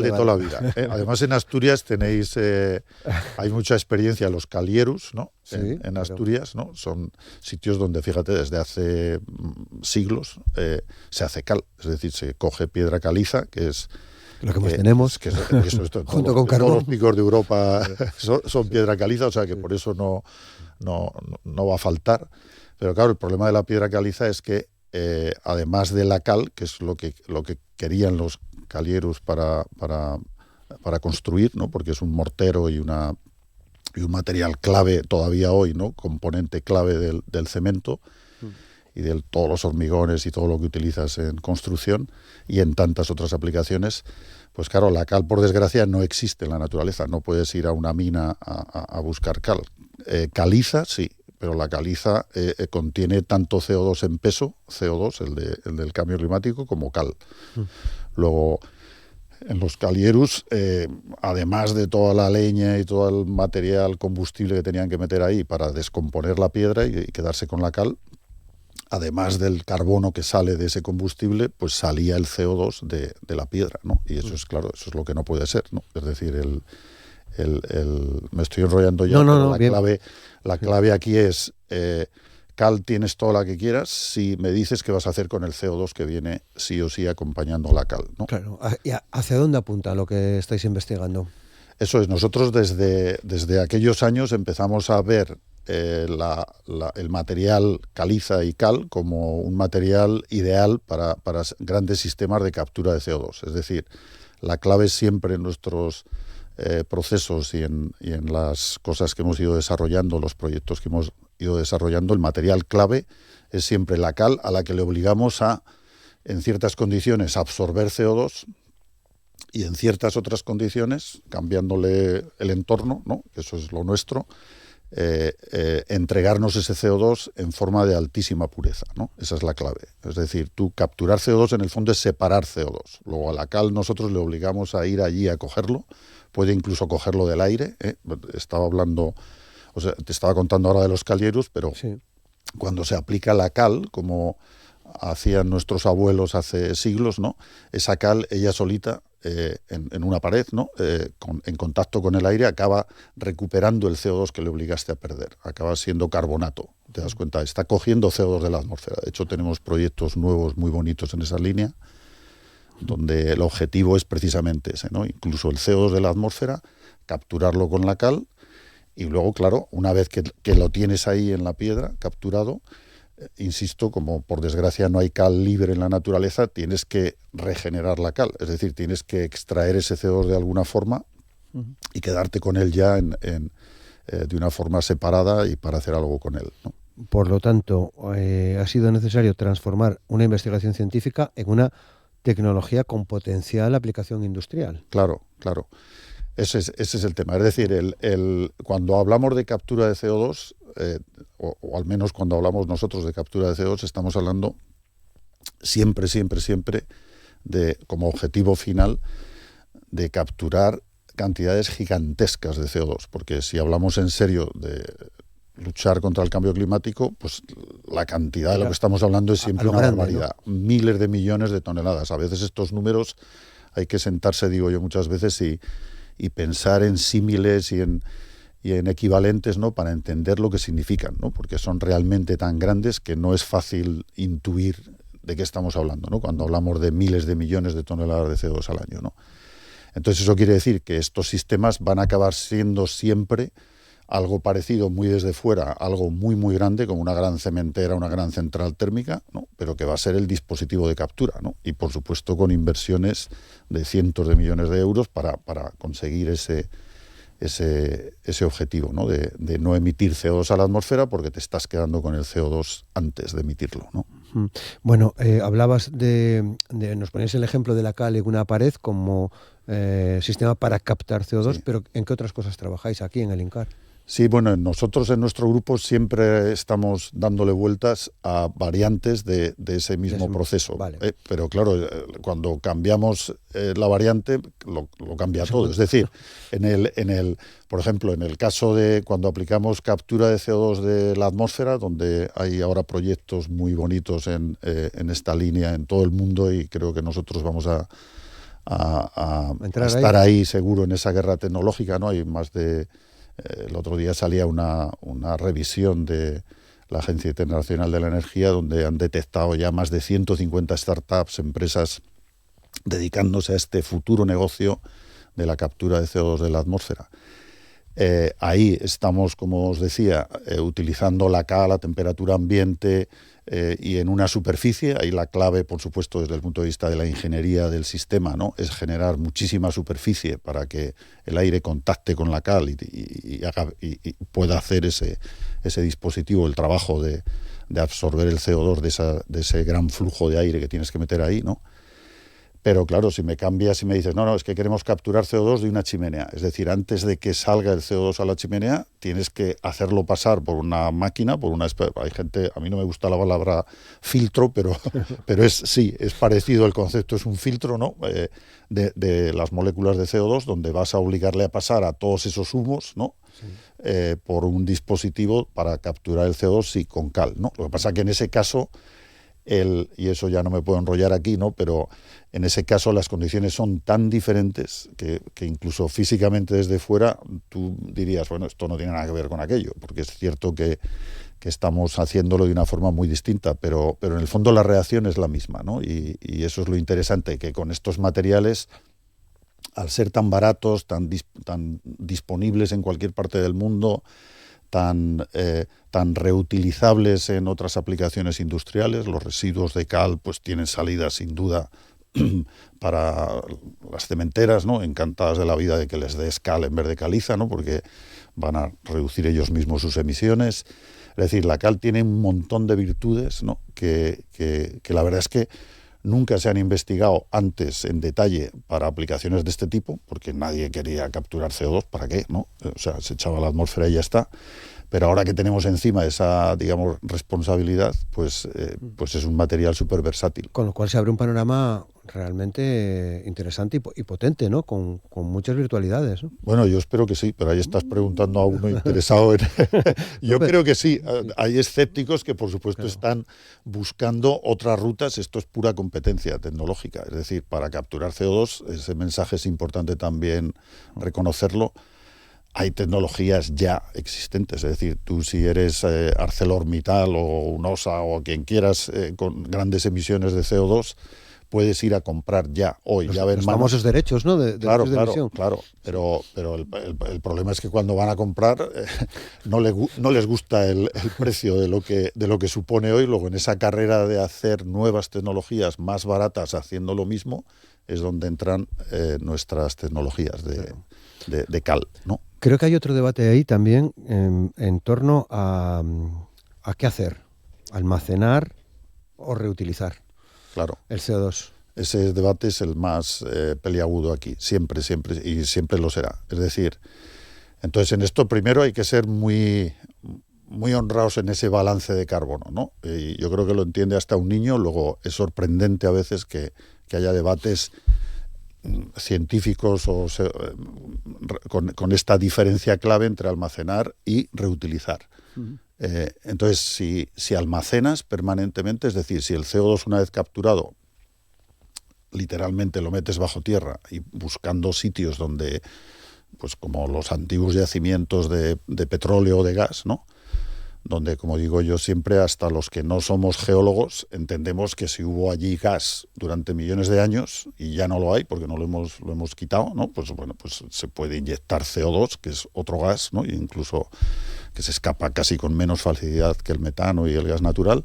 de toda la vida. Además, en Asturias tenéis, hay mucha experiencia, los calierus, ¿no? Sí, en Asturias, ¿no? Son sitios donde, fíjate, desde hace siglos se hace cal. Es decir, se coge piedra caliza, que es lo que más tenemos, que junto con carbón. Todos los picos de Europa son piedra caliza, o sea que por eso no va a faltar. Pero claro, el problema de la piedra caliza es que además de la cal, que es lo que querían los calierus para construir, ¿no? Porque es un mortero y un material clave todavía hoy, ¿no? Componente clave del cemento y de todos los hormigones y todo lo que utilizas en construcción y en tantas otras aplicaciones. Pues claro, la cal, por desgracia, no existe en la naturaleza. No puedes ir a una mina a buscar cal. Caliza, sí, pero la caliza contiene tanto CO2 en peso, CO2, el del cambio climático, como cal. Luego, en los calierus, además de toda la leña y todo el material combustible que tenían que meter ahí para descomponer la piedra y quedarse con la cal, además del carbono que sale de ese combustible, pues salía el CO2 de la piedra, ¿no? Y eso es claro, eso es lo que no puede ser, ¿no? Es decir, me estoy enrollando ya, pero la clave aquí es, cal tienes toda la que quieras si me dices qué vas a hacer con el CO2 que viene sí o sí acompañando la cal, ¿no? Claro. ¿Y hacia dónde apunta lo que estáis investigando? Eso es, nosotros desde aquellos años empezamos a ver el material caliza y cal como un material ideal para grandes sistemas de captura de CO2. Es decir, la clave siempre en nuestros procesos y en las cosas que hemos ido desarrollando, los proyectos que hemos ido desarrollando, el material clave es siempre la cal, a la que le obligamos en ciertas condiciones, a absorber CO2 y en ciertas otras condiciones, cambiándole el entorno, ¿no? Eso es lo nuestro, entregarnos ese CO2 en forma de altísima pureza, ¿no? Esa es la clave. Es decir, tú capturar CO2 en el fondo es separar CO2. Luego a la cal nosotros le obligamos a ir allí a cogerlo, puede incluso cogerlo del aire. Estaba hablando, o sea, te estaba contando ahora de los calierus, pero sí, cuando se aplica la cal, como hacían nuestros abuelos hace siglos, ¿no? Esa cal, ella solita, en una pared, ¿no? En contacto con el aire, acaba recuperando el CO2 que le obligaste a perder. Acaba siendo carbonato, ¿te das cuenta? Está cogiendo CO2 de la atmósfera. De hecho, tenemos proyectos nuevos muy bonitos en esa línea, donde el objetivo es precisamente ese, ¿no? Incluso el CO2 de la atmósfera, capturarlo con la cal, y luego, claro, una vez que lo tienes ahí en la piedra, capturado, insisto, como por desgracia no hay cal libre en la naturaleza, tienes que regenerar la cal, es decir, tienes que extraer ese CO2 de alguna forma y quedarte con él ya de una forma separada y para hacer algo con él, ¿no? Por lo tanto, ha sido necesario transformar una investigación científica en una tecnología con potencial aplicación industrial. Claro. Ese es el tema. Es decir, cuando hablamos de captura de CO2, o al menos cuando hablamos nosotros de captura de CO2, estamos hablando siempre de, como objetivo final, de capturar cantidades gigantescas de CO2, porque si hablamos en serio de luchar contra el cambio climático, pues la cantidad de lo que estamos hablando es siempre una barbaridad, ¿no? Miles de millones de toneladas. A veces estos números hay que sentarse, digo yo muchas veces, y pensar en símiles y en equivalentes, ¿no? Para entender lo que significan, ¿no? Porque son realmente tan grandes que no es fácil intuir de qué estamos hablando, ¿no? Cuando hablamos de miles de millones de toneladas de CO2 al año, ¿no? Entonces eso quiere decir que estos sistemas van a acabar siendo siempre algo parecido muy desde fuera, algo muy muy grande, como una gran cementera, una gran central térmica, ¿no? Pero que va a ser el dispositivo de captura, ¿no? Y por supuesto con inversiones de cientos de millones de euros para conseguir ese objetivo, ¿no? De no emitir CO2 a la atmósfera, porque te estás quedando con el CO2 antes de emitirlo, ¿no? Bueno, hablabas nos ponéis el ejemplo de la cal en una pared como sistema para captar CO2, sí. Pero ¿en qué otras cosas trabajáis aquí en el INCAR? Sí, bueno, nosotros en nuestro grupo siempre estamos dándole vueltas a variantes de ese mismo proceso. Vale. Pero claro, cuando cambiamos la variante, lo cambia todo. Es decir, por ejemplo, en el caso de cuando aplicamos captura de CO2 de la atmósfera, donde hay ahora proyectos muy bonitos en esta línea en todo el mundo, y creo que nosotros vamos a estar ahí seguro en esa guerra tecnológica, ¿no? Hay más de... el otro día salía una revisión de la Agencia Internacional de la Energía, donde han detectado ya más de 150 startups, empresas dedicándose a este futuro negocio de la captura de CO2 de la atmósfera. Ahí estamos, como os decía, utilizando la cal a temperatura ambiente y en una superficie. Ahí la clave, por supuesto, desde el punto de vista de la ingeniería del sistema, ¿no?, es generar muchísima superficie para que el aire contacte con la cal y pueda hacer ese dispositivo, el trabajo de absorber el CO2 de ese gran flujo de aire que tienes que meter ahí, ¿no? Pero claro, si me cambias y me dices, no, es que queremos capturar CO2 de una chimenea. Es decir, antes de que salga el CO2 a la chimenea, tienes que hacerlo pasar por una máquina, hay gente, a mí no me gusta la palabra filtro, pero es parecido el concepto, es un filtro, ¿no?, de las moléculas de CO2, donde vas a obligarle a pasar a todos esos humos, ¿no?, sí, por un dispositivo para capturar el CO2, sí, con cal, ¿no? Lo que pasa es que en ese caso, y eso ya no me puedo enrollar aquí, ¿no?, pero en ese caso las condiciones son tan diferentes que incluso físicamente desde fuera tú dirías, bueno, esto no tiene nada que ver con aquello, porque es cierto que estamos haciéndolo de una forma muy distinta, pero en el fondo la reacción es la misma, ¿no? Y eso es lo interesante, que con estos materiales, al ser tan baratos, tan disponibles en cualquier parte del mundo, tan reutilizables en otras aplicaciones industriales, los residuos de cal pues tienen salida sin duda para las cementeras, ¿no?, encantadas de la vida de que les des cal en vez de caliza, ¿no?, porque van a reducir ellos mismos sus emisiones. Es decir, la cal tiene un montón de virtudes, ¿no?, que la verdad es que nunca se han investigado antes en detalle para aplicaciones de este tipo, porque nadie quería capturar CO2, ¿para qué?, ¿no? O sea, se echaba a la atmósfera y ya está. Pero ahora que tenemos encima esa, digamos, responsabilidad, pues es un material súper versátil. Con lo cual se abre un panorama realmente interesante y potente, ¿no?, con muchas virtualidades, ¿no? Bueno, yo espero que sí, pero ahí estás preguntando a uno interesado en... Yo creo que sí. Hay escépticos que, por supuesto, están buscando otras rutas. Esto es pura competencia tecnológica. Es decir, para capturar CO2, ese mensaje es importante también reconocerlo. Hay tecnologías ya existentes, es decir, tú si eres ArcelorMittal o UNOSA o quien quieras con grandes emisiones de CO2, puedes ir a comprar ya hoy. Los famosos derechos, ¿no?, de emisión. Claro, pero el problema es que cuando van a comprar no les gusta el precio de lo que supone hoy. Luego en esa carrera de hacer nuevas tecnologías más baratas haciendo lo mismo es donde entran nuestras tecnologías de cal, ¿no? Creo que hay otro debate ahí también en torno a qué hacer, almacenar o reutilizar, claro, el CO2. Ese debate es el más peliagudo aquí, siempre, y siempre lo será. Es decir, entonces en esto primero hay que ser muy, muy honrados en ese balance de carbono, ¿no? Y yo creo que lo entiende hasta un niño. Luego es sorprendente a veces que haya debates científicos con esta diferencia clave entre almacenar y reutilizar. Uh-huh. Entonces, si almacenas permanentemente, es decir, si el CO2 una vez capturado, literalmente lo metes bajo tierra y buscando sitios donde, pues como los antiguos yacimientos de petróleo o de gas, ¿no?, donde, como digo yo siempre, hasta los que no somos geólogos entendemos que si hubo allí gas durante millones de años y ya no lo hay porque no lo hemos quitado, ¿no?, pues bueno, pues se puede inyectar CO2, que es otro gas, ¿no?, e incluso que se escapa casi con menos facilidad que el metano y el gas natural.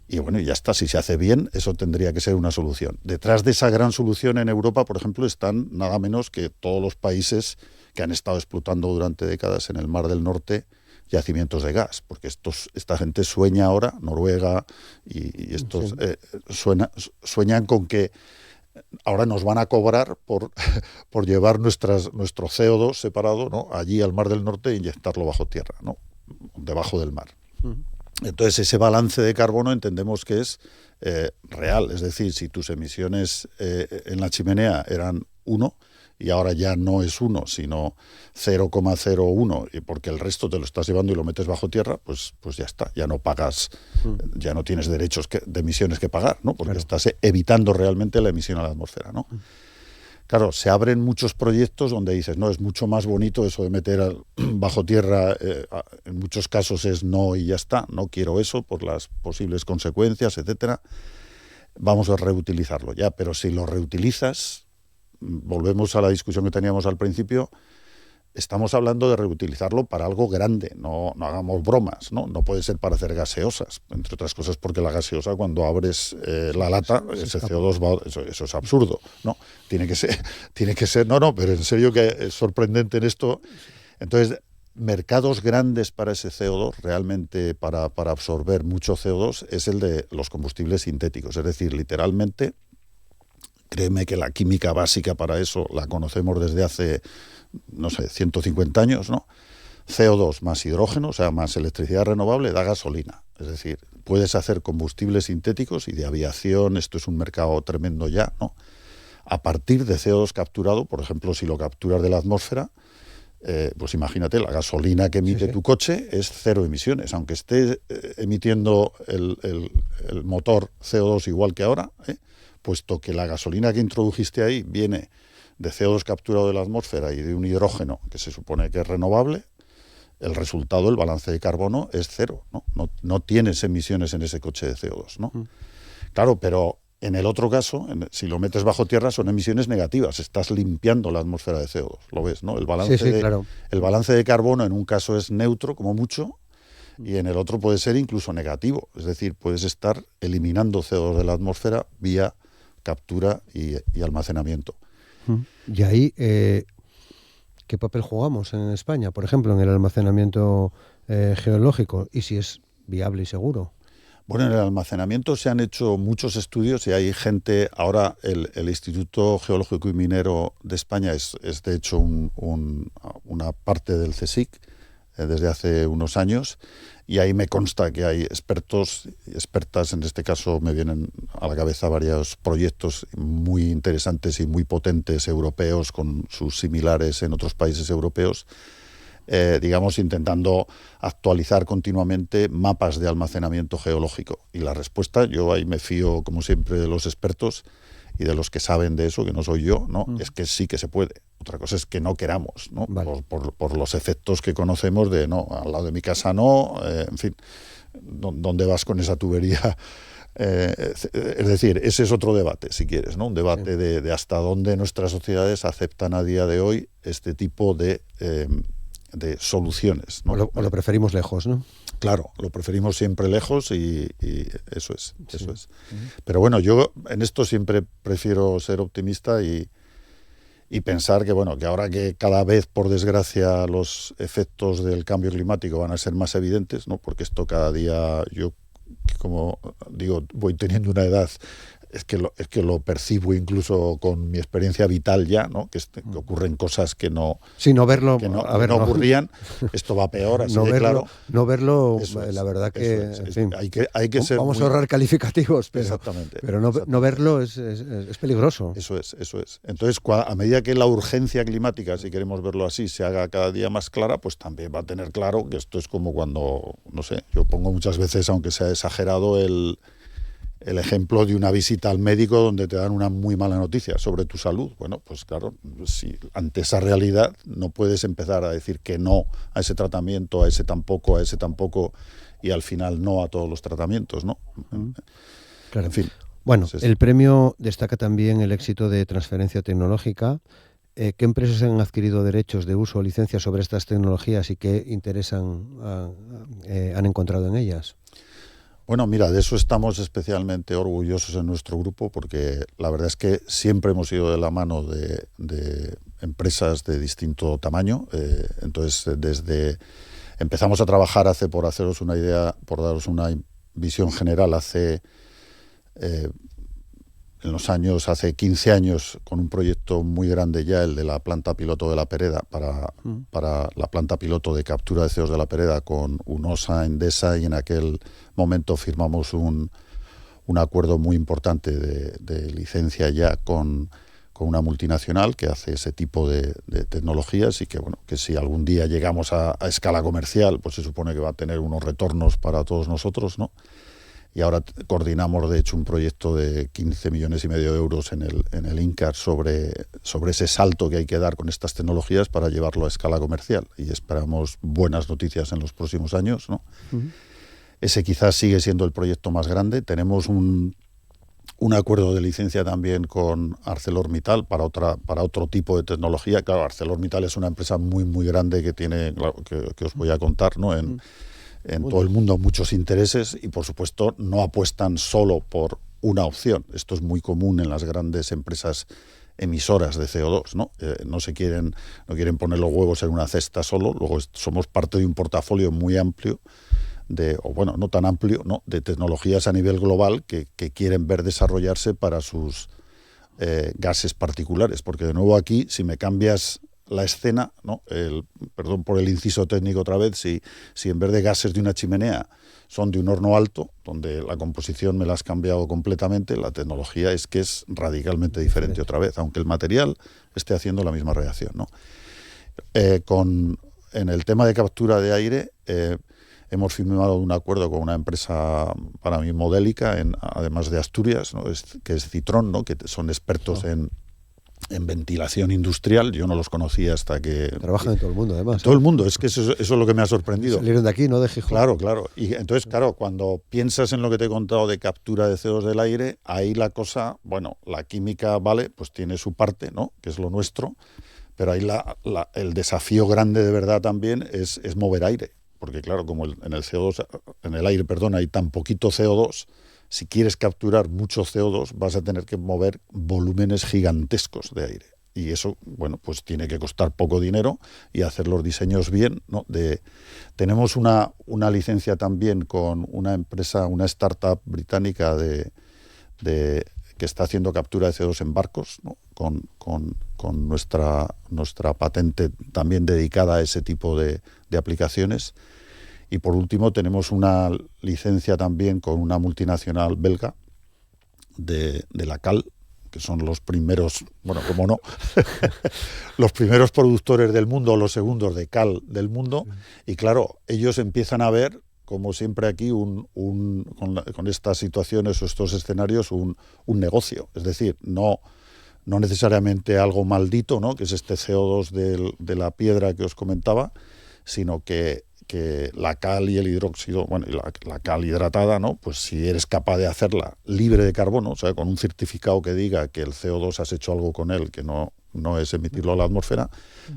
Y bueno, y ya está, si se hace bien, eso tendría que ser una solución. Detrás de esa gran solución en Europa, por ejemplo, están nada menos que todos los países que han estado explotando durante décadas en el Mar del Norte yacimientos de gas, porque esta gente sueña ahora, Noruega y estos sueñan con que ahora nos van a cobrar por llevar nuestro CO2 separado, ¿no?, allí al Mar del Norte e inyectarlo bajo tierra, ¿no?, debajo del mar. Entonces ese balance de carbono entendemos que es real, es decir, si tus emisiones en la chimenea eran 1 y ahora ya no es 1, sino 0,01, y porque el resto te lo estás llevando y lo metes bajo tierra, pues ya está, ya no pagas, ya no tienes derechos de emisiones que pagar, ¿no?, porque estás evitando realmente la emisión a la atmósfera, ¿no? Claro, se abren muchos proyectos donde dices, no, es mucho más bonito eso de meter bajo tierra, en muchos casos es no y ya está, no quiero eso por las posibles consecuencias, etcétera. Vamos a reutilizarlo ya, pero si lo reutilizas, volvemos a la discusión que teníamos al principio, estamos hablando de reutilizarlo para algo grande, no hagamos bromas, ¿no? No puede ser para hacer gaseosas, entre otras cosas porque la gaseosa, cuando abres la lata, ese CO2 va, eso es absurdo, ¿no? Tiene que ser, pero en serio que es sorprendente en esto. Entonces, mercados grandes para ese CO2, realmente para absorber mucho CO2, es el de los combustibles sintéticos, es decir, literalmente, créeme que la química básica para eso la conocemos desde hace, 150 años, ¿no? CO2 más hidrógeno, o sea, más electricidad renovable, da gasolina. Es decir, puedes hacer combustibles sintéticos y de aviación, esto es un mercado tremendo ya, ¿no? A partir de CO2 capturado, por ejemplo, si lo capturas de la atmósfera, pues imagínate, la gasolina que emite tu coche es cero emisiones, aunque esté emitiendo el motor CO2 igual que ahora, puesto que la gasolina que introdujiste ahí viene de CO2 capturado de la atmósfera y de un hidrógeno que se supone que es renovable, el resultado, el balance de carbono, es cero, ¿no? No tienes emisiones en ese coche de CO2, ¿no? Claro, pero en el otro caso, si lo metes bajo tierra, son emisiones negativas, estás limpiando la atmósfera de CO2, ¿lo ves, no? El balance, claro. El balance de carbono en un caso es neutro, como mucho, y en el otro puede ser incluso negativo, es decir, puedes estar eliminando CO2 de la atmósfera vía captura y almacenamiento. Y ahí, ¿qué papel jugamos en España, por ejemplo, en el almacenamiento geológico? Y si es viable y seguro. Bueno, en el almacenamiento se han hecho muchos estudios y hay gente, ahora el Instituto Geológico y Minero de España es de hecho una parte del CSIC desde hace unos años, y ahí me consta que hay expertos y expertas, en este caso me vienen a la cabeza varios proyectos muy interesantes y muy potentes europeos con sus similares en otros países europeos, digamos, intentando actualizar continuamente mapas de almacenamiento geológico. Y la respuesta, yo ahí me fío, como siempre, de los expertos y de los que saben de eso, que no soy yo, ¿no? Es que sí que se puede. Otra cosa es que no queramos, ¿no? Vale. Por los efectos que conocemos de, no, al lado de mi casa no, en fin, ¿dónde vas con esa tubería? Es decir, ese es otro debate, si quieres, ¿no? Un debate de hasta dónde nuestras sociedades aceptan a día de hoy este tipo de soluciones, ¿no? O lo preferimos lejos, ¿no? Claro, lo preferimos siempre lejos y eso es. Pero bueno, yo en esto siempre prefiero ser optimista y pensar que, bueno, que ahora que cada vez, por desgracia, los efectos del cambio climático van a ser más evidentes, ¿no? Porque esto cada día, yo, como digo, voy teniendo una edad, es que lo percibo incluso con mi experiencia vital ya, ¿no? Que ocurren cosas que no... Sí, no verlo... Que no ocurrían. Esto va peor, así de claro. No verlo, eso la verdad que... En fin, hay que ser vamos a ahorrar calificativos, pero, exactamente, pero no verlo es peligroso. Eso es. Entonces, a medida que la urgencia climática, si queremos verlo así, se haga cada día más clara, pues también va a tener claro que esto es como cuando, no sé, yo pongo muchas veces, aunque sea exagerado, el ejemplo de una visita al médico donde te dan una muy mala noticia sobre tu salud. Bueno, pues claro, si ante esa realidad no puedes empezar a decir que no a ese tratamiento, a ese tampoco, y al final no a todos los tratamientos, ¿no? Claro. En fin. Bueno, el premio destaca también el éxito de transferencia tecnológica. ¿Qué empresas han adquirido derechos de uso o licencias sobre estas tecnologías y qué interés han encontrado en ellas? Bueno, mira, de eso estamos especialmente orgullosos en nuestro grupo porque la verdad es que siempre hemos ido de la mano de empresas de distinto tamaño. Entonces, empezamos a trabajar por haceros una idea, por daros una visión general, hace 15 años, con un proyecto muy grande ya, el de la planta piloto de La Pereda, para la planta piloto de captura de CO2 de La Pereda con UNOSA, Endesa, y en aquel momento firmamos un acuerdo muy importante de licencia ya con una multinacional que hace ese tipo de tecnologías y que, bueno, que si algún día llegamos a escala comercial, pues se supone que va a tener unos retornos para todos nosotros, ¿no? Y ahora coordinamos, de hecho, un proyecto de 15,5 millones de euros en el INCAR sobre ese salto que hay que dar con estas tecnologías para llevarlo a escala comercial. Y esperamos buenas noticias en los próximos años, ¿no? Ese quizás sigue siendo el proyecto más grande. Tenemos un un acuerdo de licencia también con ArcelorMittal para otro tipo de tecnología. Claro, ArcelorMittal es una empresa muy, muy grande que tiene, claro, que os voy a contar, ¿no? En todo el mundo muchos intereses y, por supuesto, no apuestan solo por una opción. Esto es muy común en las grandes empresas emisoras de CO2, ¿no? No quieren poner los huevos en una cesta solo, luego somos parte de un portafolio muy amplio no tan amplio, ¿no? De tecnologías a nivel global que quieren ver desarrollarse para sus gases particulares, porque de nuevo aquí, si me cambias la escena, ¿no? Perdón por el inciso técnico otra vez, si en vez de gases de una chimenea son de un horno alto, donde la composición me la has cambiado completamente, la tecnología es que es radicalmente diferente otra vez, aunque el material esté haciendo la misma reacción, ¿no? En el tema de captura de aire, hemos firmado un acuerdo con una empresa para mí modélica, además de Asturias, ¿no? que es Citron, ¿no? Que son expertos en ventilación industrial. Yo no los conocía hasta que... Trabajan en todo el mundo, además. Todo el mundo, es que eso es lo que me ha sorprendido. Salieron de aquí, ¿no? De Gijón. Claro. Y entonces, claro, cuando piensas en lo que te he contado de captura de CO2 del aire, ahí la cosa, bueno, la química, vale, pues tiene su parte, ¿no? Que es lo nuestro, pero ahí el desafío grande de verdad también es mover aire. Porque claro, como en el aire, hay tan poquito CO2, si quieres capturar mucho CO2 vas a tener que mover volúmenes gigantescos de aire. Y eso, bueno, pues tiene que costar poco dinero y hacer los diseños bien, ¿no? Tenemos una licencia también con una empresa, una startup británica que está haciendo captura de CO2 en barcos, ¿no? Con nuestra patente también dedicada a ese tipo de aplicaciones. Y por último tenemos una licencia también con una multinacional belga de la cal, que son los primeros, bueno, cómo no, los primeros productores del mundo, los segundos de cal del mundo. Y claro, ellos empiezan a ver, como siempre aquí, con estas situaciones o estos escenarios, un negocio. Es decir, no necesariamente algo maldito, ¿no? Que es este CO2 de la piedra que os comentaba, sino que la cal y el hidróxido, bueno, y la cal hidratada, ¿no? Pues si eres capaz de hacerla libre de carbono, o sea, con un certificado que diga que el CO2 has hecho algo con él, que no es emitirlo a la atmósfera,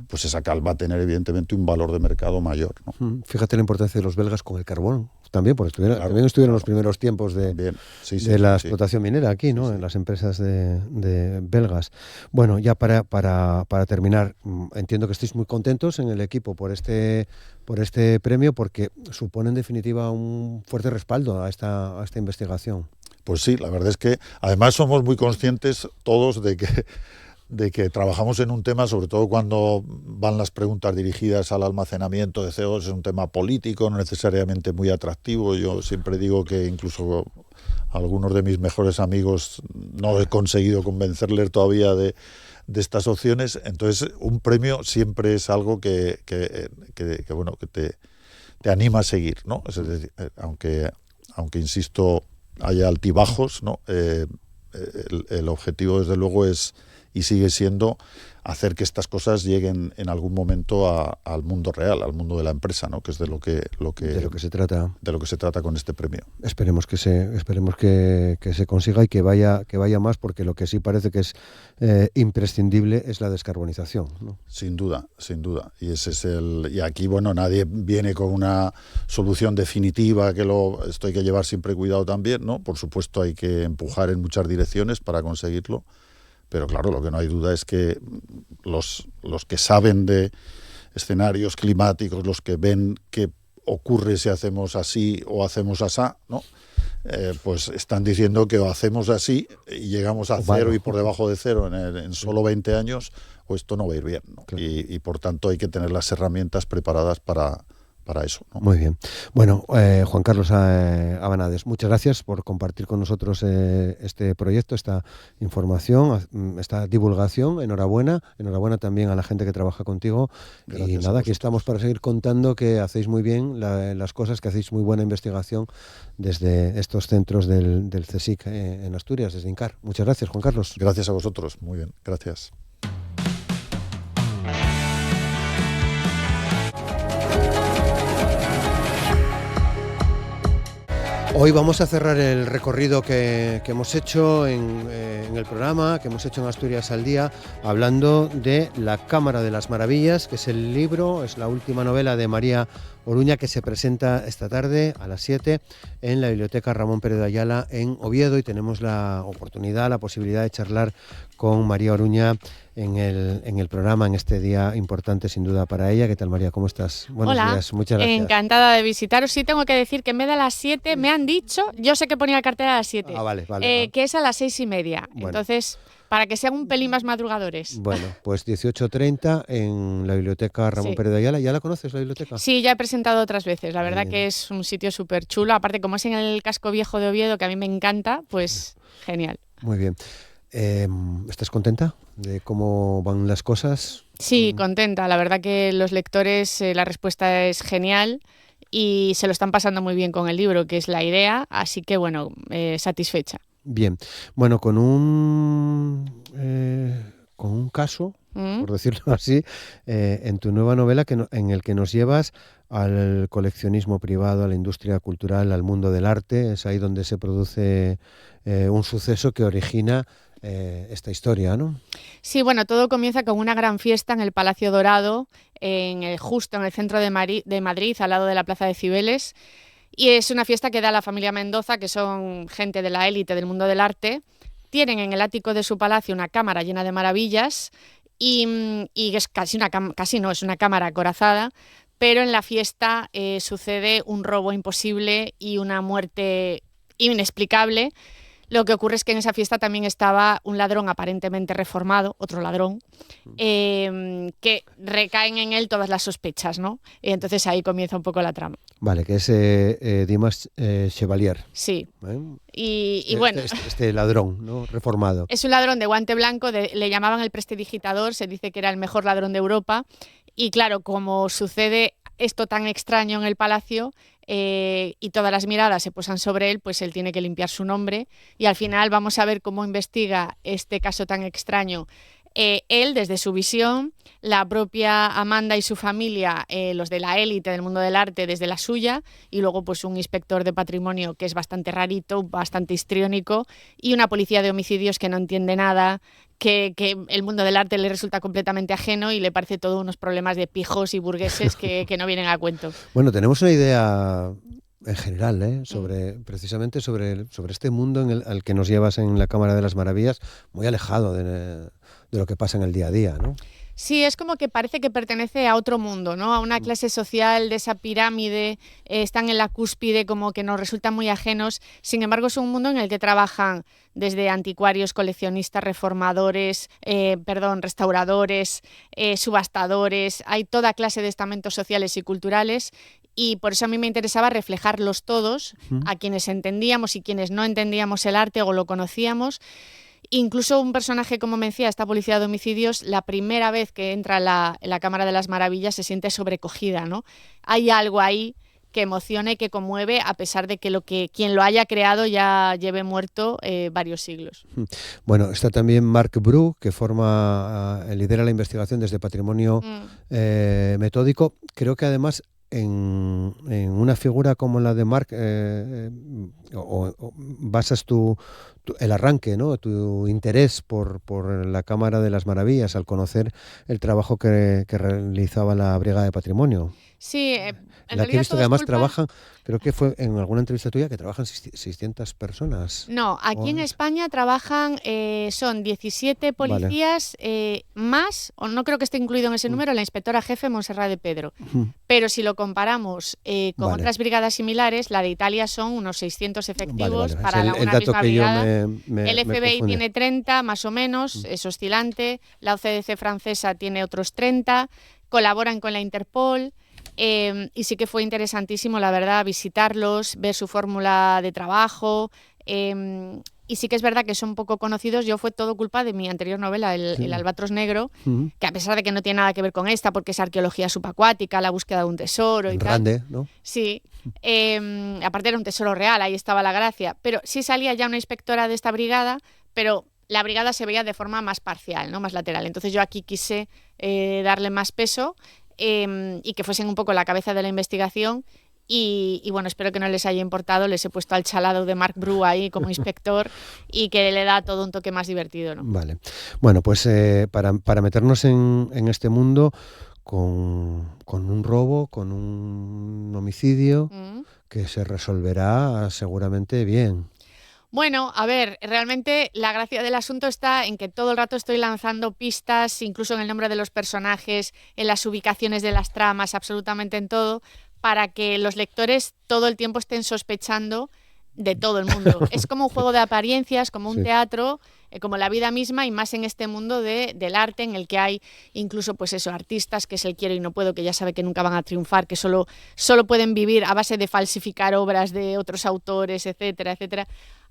pues esa cal va a tener evidentemente un valor de mercado mayor, ¿no? Fíjate la importancia de los belgas con el carbón también, porque también estuvieron en los primeros tiempos de la explotación minera aquí, ¿no? En las empresas de belgas. Bueno, ya para terminar, entiendo que estáis muy contentos en el equipo por este premio, porque supone en definitiva un fuerte respaldo a esta investigación. Pues sí, la verdad es que además somos muy conscientes todos de que trabajamos en un tema, sobre todo cuando van las preguntas dirigidas al almacenamiento de CO2, es un tema político, no necesariamente muy atractivo. Yo siempre digo que incluso algunos de mis mejores amigos no he conseguido convencerles todavía de estas opciones. Entonces, un premio siempre es algo que te anima a seguir, ¿no? Es decir, aunque insisto, haya altibajos, ¿no? El objetivo, desde luego, es y sigue siendo hacer que estas cosas lleguen en algún momento al mundo real, al mundo de la empresa, ¿no? Que es de lo que se trata con este premio. Esperemos que se consiga y que vaya más, porque lo que sí parece que es imprescindible es la descarbonización, ¿no? Sin duda. Y aquí, bueno, nadie viene con una solución definitiva, esto hay que llevar siempre cuidado también, ¿no? Por supuesto hay que empujar en muchas direcciones para conseguirlo. Pero claro, lo que no hay duda es que los que saben de escenarios climáticos, los que ven qué ocurre si hacemos así o hacemos asá, ¿no? Pues están diciendo que o hacemos así y llegamos a cero y por debajo de cero en solo 20 años, o esto no va a ir bien, ¿no? Claro. Y por tanto hay que tener las herramientas preparadas para eso, ¿no? Muy bien. Bueno, Juan Carlos Abanades, muchas gracias por compartir con nosotros este proyecto, esta información, esta divulgación. Enhorabuena también a la gente que trabaja contigo. Gracias. Y nada, aquí estamos para seguir contando que hacéis muy bien las cosas, que hacéis muy buena investigación desde estos centros del CSIC en Asturias, desde INCAR. Muchas gracias, Juan Carlos. Gracias a vosotros. Muy bien, gracias. Hoy vamos a cerrar el recorrido que hemos hecho en el programa, que hemos hecho en Asturias al Día, hablando de La Cámara de las Maravillas, que es el libro, es la última novela de María Oruña, que se presenta esta tarde a las 7 en la Biblioteca Ramón Pérez de Ayala en Oviedo, y tenemos la oportunidad, la posibilidad de charlar con María Oruña en el programa, en este día importante sin duda para ella. ¿Qué tal, María? ¿Cómo estás? Buenos días, muchas gracias. Encantada de visitaros. Sí, tengo que decir que en vez de a las 7 me han dicho, yo sé que ponía el cartel a las 7, vale. que es a las 6:30. Bueno. Entonces, para que sean un pelín más madrugadores. Bueno, pues 18:30 en la Biblioteca Ramón Sí. Pérez de Ayala. ¿Ya la conoces, la biblioteca? Sí, ya he presentado otras veces. La verdad Bien. que es un sitio súper chulo. Aparte, como es en el casco viejo de Oviedo, que a mí me encanta, pues genial. Muy bien. ¿Estás contenta de cómo van las cosas? Sí, contenta. La verdad que los lectores, la respuesta es genial y se lo están pasando muy bien con el libro, que es la idea. Así que, bueno, satisfecha. Bien. Bueno, con un caso, por decirlo así, en tu nueva novela en el que nos llevas al coleccionismo privado, a la industria cultural, al mundo del arte. Es ahí donde se produce un suceso que origina esta historia, ¿no? Sí, bueno, todo comienza con una gran fiesta en el Palacio Dorado, justo en el centro de Madrid, al lado de la Plaza de Cibeles. Y es una fiesta que da la familia Mendoza, que son gente de la élite del mundo del arte. Tienen en el ático de su palacio una cámara llena de maravillas y es es una cámara acorazada, pero en la fiesta sucede un robo imposible y una muerte inexplicable. Lo que ocurre es que en esa fiesta también estaba un ladrón aparentemente reformado, otro ladrón, que recaen en él todas las sospechas, ¿no? Y entonces ahí comienza un poco la trama. Vale, que es Dimas Chevalier. Sí. ¿Eh? Y bueno, Este ladrón, ¿no? Reformado. es un ladrón de guante blanco, le llamaban el prestidigitador, se dice que era el mejor ladrón de Europa. Y claro, como sucede esto tan extraño en el palacio y todas las miradas se posan sobre él, pues él tiene que limpiar su nombre. Y al final vamos a ver cómo investiga este caso tan extraño él desde su visión, la propia Amanda y su familia, los de la élite del mundo del arte desde la suya, y luego pues un inspector de patrimonio que es bastante rarito, bastante histriónico, y una policía de homicidios que no entiende nada, que el mundo del arte le resulta completamente ajeno y le parece todo unos problemas de pijos y burgueses que no vienen a cuento. Bueno, tenemos una idea en general, precisamente sobre este mundo al que nos llevas en la Cámara de las Maravillas, muy alejado de lo que pasa en el día a día, ¿no? Sí, es como que parece que pertenece a otro mundo, ¿no? A una clase social de esa pirámide, están en la cúspide, como que nos resultan muy ajenos. Sin embargo, es un mundo en el que trabajan desde anticuarios, coleccionistas, restauradores, subastadores. Hay toda clase de estamentos sociales y culturales. Y por eso a mí me interesaba reflejarlos todos, a quienes entendíamos y quienes no entendíamos el arte o lo conocíamos. Incluso un personaje, como me decía, esta policía de homicidios, la primera vez que entra en la Cámara de las Maravillas se siente sobrecogida, ¿no? Hay algo ahí que emociona y que conmueve, a pesar de que quien lo haya creado ya lleve muerto varios siglos. Bueno, está también Marc Bru, que lidera la investigación desde Patrimonio Metódico. Creo que además en una figura como la de Marc basas el arranque, ¿no? Tu interés por la Cámara de las Maravillas al conocer el trabajo que realizaba la Brigada de Patrimonio. Sí, la que he visto que además trabajan, creo que fue en alguna entrevista tuya, que trabajan 600 personas. No, aquí en España trabajan, son 17 policías, más, o no creo que esté incluido en ese número, la inspectora jefe Montserrat de Pedro. Pero si lo comparamos con otras brigadas similares, la de Italia son unos 600 efectivos para una misma brigada. El FBI tiene 30, más o menos, es oscilante. La OCDC francesa tiene otros 30, colaboran con la Interpol. Y sí que fue interesantísimo, la verdad, visitarlos, ver su fórmula de trabajo. Y sí que es verdad que son poco conocidos. Fue todo culpa de mi anterior novela, El Albatros Negro, que a pesar de que no tiene nada que ver con esta, porque es arqueología subacuática, la búsqueda de un tesoro y grande, tal. ¿no? Sí, aparte era un tesoro real, ahí estaba la gracia. Pero sí salía ya una inspectora de esta brigada, pero la brigada se veía de forma más parcial, ¿no? Más lateral. Entonces yo aquí quise darle más peso y que fuesen un poco la cabeza de la investigación. Y bueno, espero que no les haya importado, les he puesto al chalado de Marc Bru ahí como inspector y que le da todo un toque más divertido, ¿no? Vale. Bueno, pues para meternos en este mundo con un robo, con un homicidio que se resolverá seguramente bien. Bueno, a ver, realmente la gracia del asunto está en que todo el rato estoy lanzando pistas, incluso en el nombre de los personajes, en las ubicaciones de las tramas, absolutamente en todo, para que los lectores todo el tiempo estén sospechando de todo el mundo. Es como un juego de apariencias, como un teatro, como la vida misma, y más en este mundo del arte en el que hay incluso, pues eso, artistas que es el quiero y no puedo, que ya sabe que nunca van a triunfar, que solo pueden vivir a base de falsificar obras de otros autores, etcétera, etcétera.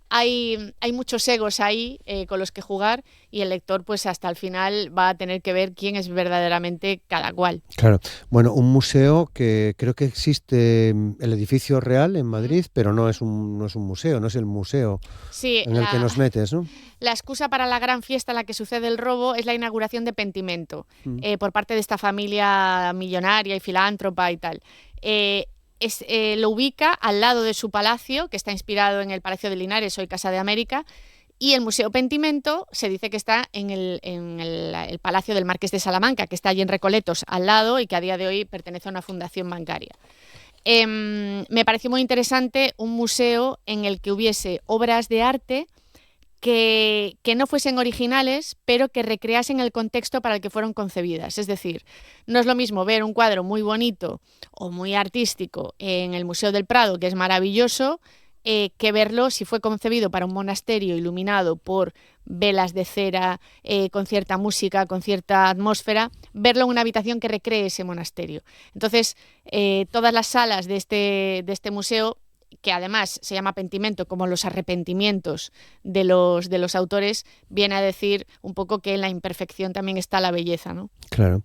Hay muchos egos ahí con los que jugar, y el lector pues hasta el final va a tener que ver quién es verdaderamente cada cual. Claro. Bueno, un museo que creo que existe, el edificio real en Madrid, pero no es un museo, no es el museo en el que nos metes, ¿no? La excusa para la gran fiesta en la que sucede el robo es la inauguración de Pentimento por parte de esta familia millonaria y filántropa y tal. Lo ubica al lado de su palacio, que está inspirado en el Palacio de Linares, hoy Casa de América, y el Museo Pentimento se dice que está en el Palacio del Marqués de Salamanca, que está allí en Recoletos, al lado, y que a día de hoy pertenece a una fundación bancaria. Me pareció muy interesante un museo en el que hubiese obras de arte que no fuesen originales, pero que recreasen el contexto para el que fueron concebidas. Es decir, no es lo mismo ver un cuadro muy bonito o muy artístico en el Museo del Prado, que es maravilloso, que verlo si fue concebido para un monasterio iluminado por velas de cera, con cierta música, con cierta atmósfera, verlo en una habitación que recree ese monasterio. Entonces, todas las salas de este museo, que además se llama Pentimento, como los arrepentimientos de los autores, viene a decir un poco que en la imperfección también está la belleza, ¿no? Claro.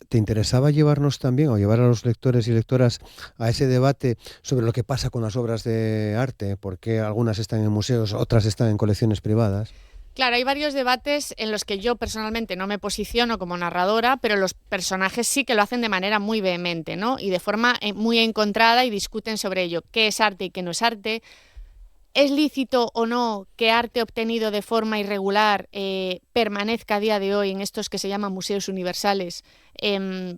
¿Te interesaba llevarnos también, o llevar a los lectores y lectoras a ese debate sobre lo que pasa con las obras de arte? ¿Por qué algunas están en museos, otras están en colecciones privadas? Claro, hay varios debates en los que yo personalmente no me posiciono como narradora, pero los personajes sí que lo hacen de manera muy vehemente, ¿no? Y de forma muy encontrada, y discuten sobre ello. ¿Qué es arte y qué no es arte? ¿Es lícito o no que arte obtenido de forma irregular permanezca a día de hoy en estos que se llaman museos universales?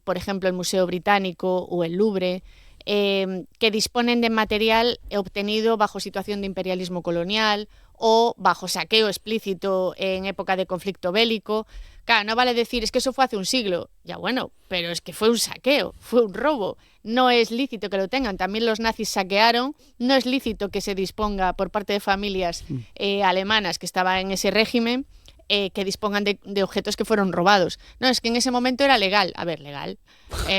Por ejemplo, el Museo Británico o el Louvre, que disponen de material obtenido bajo situación de imperialismo colonial o bajo saqueo explícito en época de conflicto bélico. Claro, no vale decir, es que eso fue hace un siglo. Ya bueno, pero es que fue un saqueo, fue un robo. No es lícito que lo tengan. También los nazis saquearon. No es lícito que se disponga por parte de familias alemanas que estaban en ese régimen, que dispongan de objetos que fueron robados. No, es que en ese momento era legal. A ver, legal,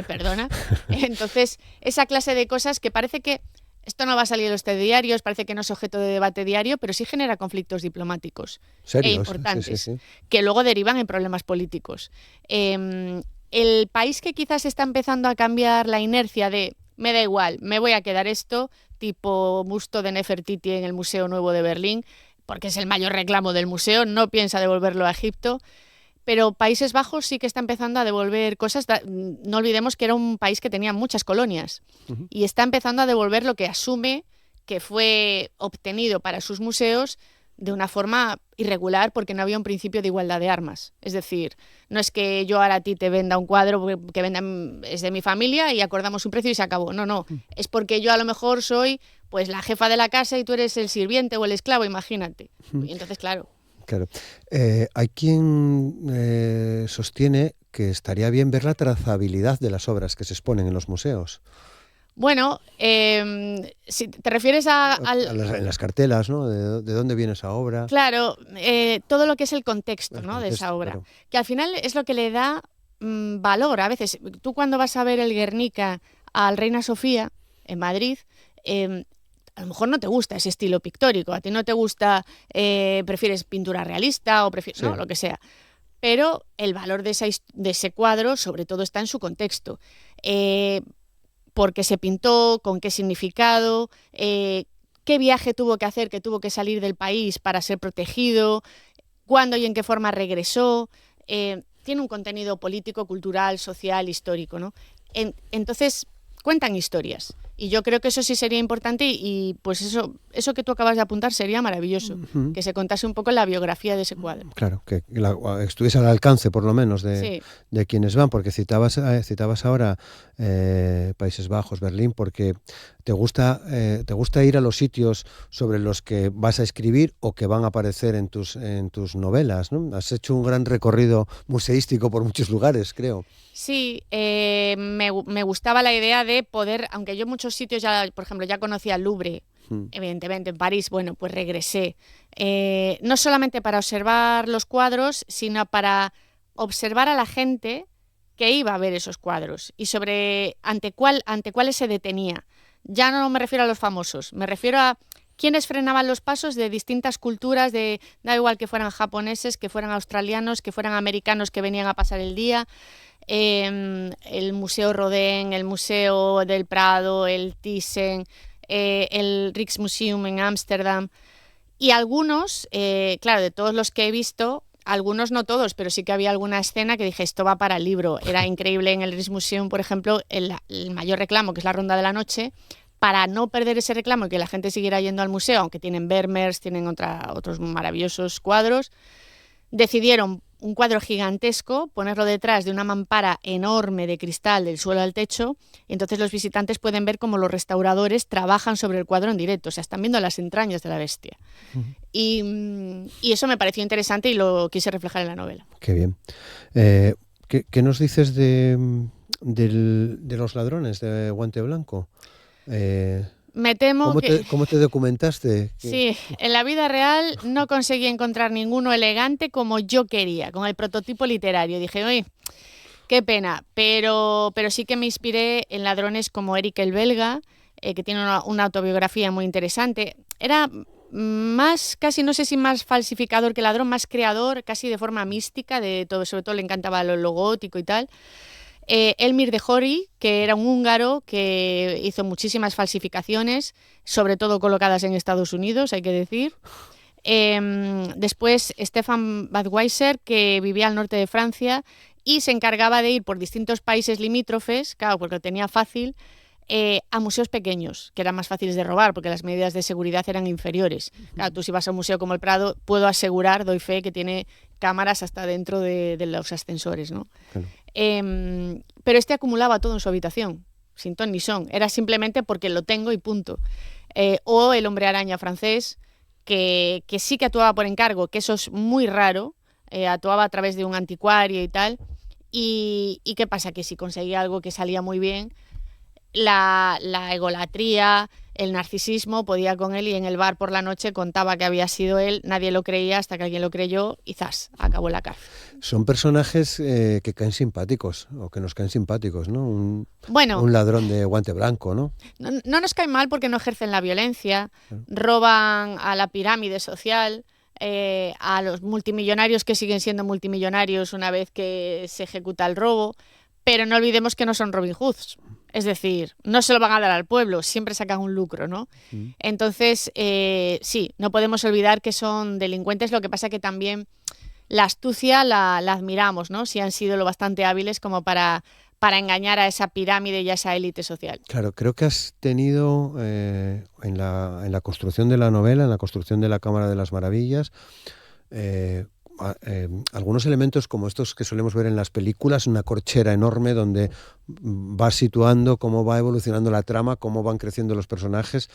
perdona. Entonces, esa clase de cosas que parece que esto no va a salir en los telediarios, parece que no es objeto de debate diario, pero sí genera conflictos diplomáticos importantes, sí. Que luego derivan en problemas políticos. El país que quizás está empezando a cambiar la inercia de me da igual, me voy a quedar esto, tipo busto de Nefertiti en el Museo Nuevo de Berlín, porque es el mayor reclamo del museo, no piensa devolverlo a Egipto. Pero Países Bajos sí que está empezando a devolver cosas. No olvidemos que era un país que tenía muchas colonias y está empezando a devolver lo que asume que fue obtenido para sus museos de una forma irregular, porque no había un principio de igualdad de armas. Es decir, no es que yo ahora a ti te venda un cuadro que es de mi familia y acordamos un precio y se acabó. No. Es porque yo a lo mejor soy pues la jefa de la casa y tú eres el sirviente o el esclavo, imagínate. Y entonces, claro. Claro. Hay quien sostiene que estaría bien ver la trazabilidad de las obras que se exponen en los museos. Bueno, si te refieres en las cartelas, ¿no? ¿De dónde viene esa obra? Claro, todo lo que es el contexto, ¿no? De esa obra. Claro. Que al final es lo que le da valor. A veces, tú cuando vas a ver el Guernica al Reina Sofía, en Madrid, a lo mejor no te gusta ese estilo pictórico, a ti no te gusta, prefieres pintura realista o prefieres, no, lo que sea. Pero el valor de ese cuadro sobre todo está en su contexto. Porque se pintó, con qué significado, qué viaje tuvo que hacer, que tuvo que salir del país para ser protegido, cuándo y en qué forma regresó. Tiene un contenido político, cultural, social, histórico, ¿no? Entonces, cuentan historias. Y yo creo que eso sí sería importante y pues eso que tú acabas de apuntar sería maravilloso, que se contase un poco la biografía de ese cuadro. Claro, que estuviese al alcance por lo menos de quienes van, porque citabas ahora Países Bajos, Berlín, porque te gusta ir a los sitios sobre los que vas a escribir o que van a aparecer en tus novelas, ¿no? Has hecho un gran recorrido museístico por muchos lugares, creo. Sí, me gustaba la idea de poder, aunque yo en muchos sitios ya, por ejemplo, ya conocía el Louvre, evidentemente en París, bueno, pues regresé. No solamente para observar los cuadros, sino para observar a la gente que iba a ver esos cuadros y ante cuáles se detenía. Ya no me refiero a los famosos, me refiero a quienes frenaban los pasos de distintas culturas, da igual que fueran japoneses, que fueran australianos, que fueran americanos que venían a pasar el día. El Museo Rodin, el Museo del Prado, el Thyssen, el Rijksmuseum en Ámsterdam. Y algunos, claro, de todos los que he visto, algunos no todos, pero sí que había alguna escena que dije, esto va para el libro. Era increíble en el Rijksmuseum, por ejemplo, el mayor reclamo, que es la Ronda de la Noche. Para no perder ese reclamo y que la gente siguiera yendo al museo, aunque tienen Vermeers, tienen otros maravillosos cuadros, decidieron un cuadro gigantesco, ponerlo detrás de una mampara enorme de cristal del suelo al techo, y entonces los visitantes pueden ver cómo los restauradores trabajan sobre el cuadro en directo, o sea, están viendo las entrañas de la bestia. Y eso me pareció interesante y lo quise reflejar en la novela. Qué bien. ¿Qué nos dices de los ladrones de Guante Blanco? Me temo ¿Cómo te documentaste? Sí, en la vida real no conseguí encontrar ninguno elegante como yo quería, con el prototipo literario. Dije, uy, qué pena, pero sí que me inspiré en ladrones como Eric el Belga, que tiene una autobiografía muy interesante. Era más, casi no sé si más falsificador que ladrón, más creador, casi de forma mística, de todo, sobre todo le encantaba lo gótico y tal. Elmir de Hori, que era un húngaro que hizo muchísimas falsificaciones, sobre todo colocadas en Estados Unidos, hay que decir. Después Stefan Badweiser, que vivía al norte de Francia y se encargaba de ir por distintos países limítrofes, claro, porque lo tenía fácil, a museos pequeños, que eran más fáciles de robar, porque las medidas de seguridad eran inferiores. Claro, tú si vas a un museo como el Prado, puedo asegurar, doy fe, que tiene cámaras hasta dentro de los ascensores, ¿no? Claro. Pero este acumulaba todo en su habitación, sin ton ni son. Era simplemente porque lo tengo y punto. O el hombre araña francés, que sí que actuaba por encargo, que eso es muy raro, actuaba a través de un anticuario y tal. ¿Y qué pasa? Que si conseguía algo que salía muy bien, la egolatría, el narcisismo podía con él, y en el bar por la noche contaba que había sido él, nadie lo creía hasta que alguien lo creyó y ¡zas!, acabó en la cárcel. Son personajes que caen simpáticos, o que nos caen simpáticos, ¿no? Un ladrón de guante blanco, ¿no? No nos caen mal porque no ejercen la violencia, roban a la pirámide social, a los multimillonarios que siguen siendo multimillonarios una vez que se ejecuta el robo, pero no olvidemos que no son Robin Hoods. Es decir, no se lo van a dar al pueblo, siempre sacan un lucro, ¿no? Entonces, sí, no podemos olvidar que son delincuentes, lo que pasa que también la astucia la admiramos, ¿no? Si han sido lo bastante hábiles como para engañar a esa pirámide y a esa élite social. Claro, creo que has tenido en la construcción de la novela, en la construcción de la Cámara de las Maravillas, algunos elementos como estos que solemos ver en las películas, una corchera enorme donde vas situando cómo va evolucionando la trama, cómo van creciendo los personajes.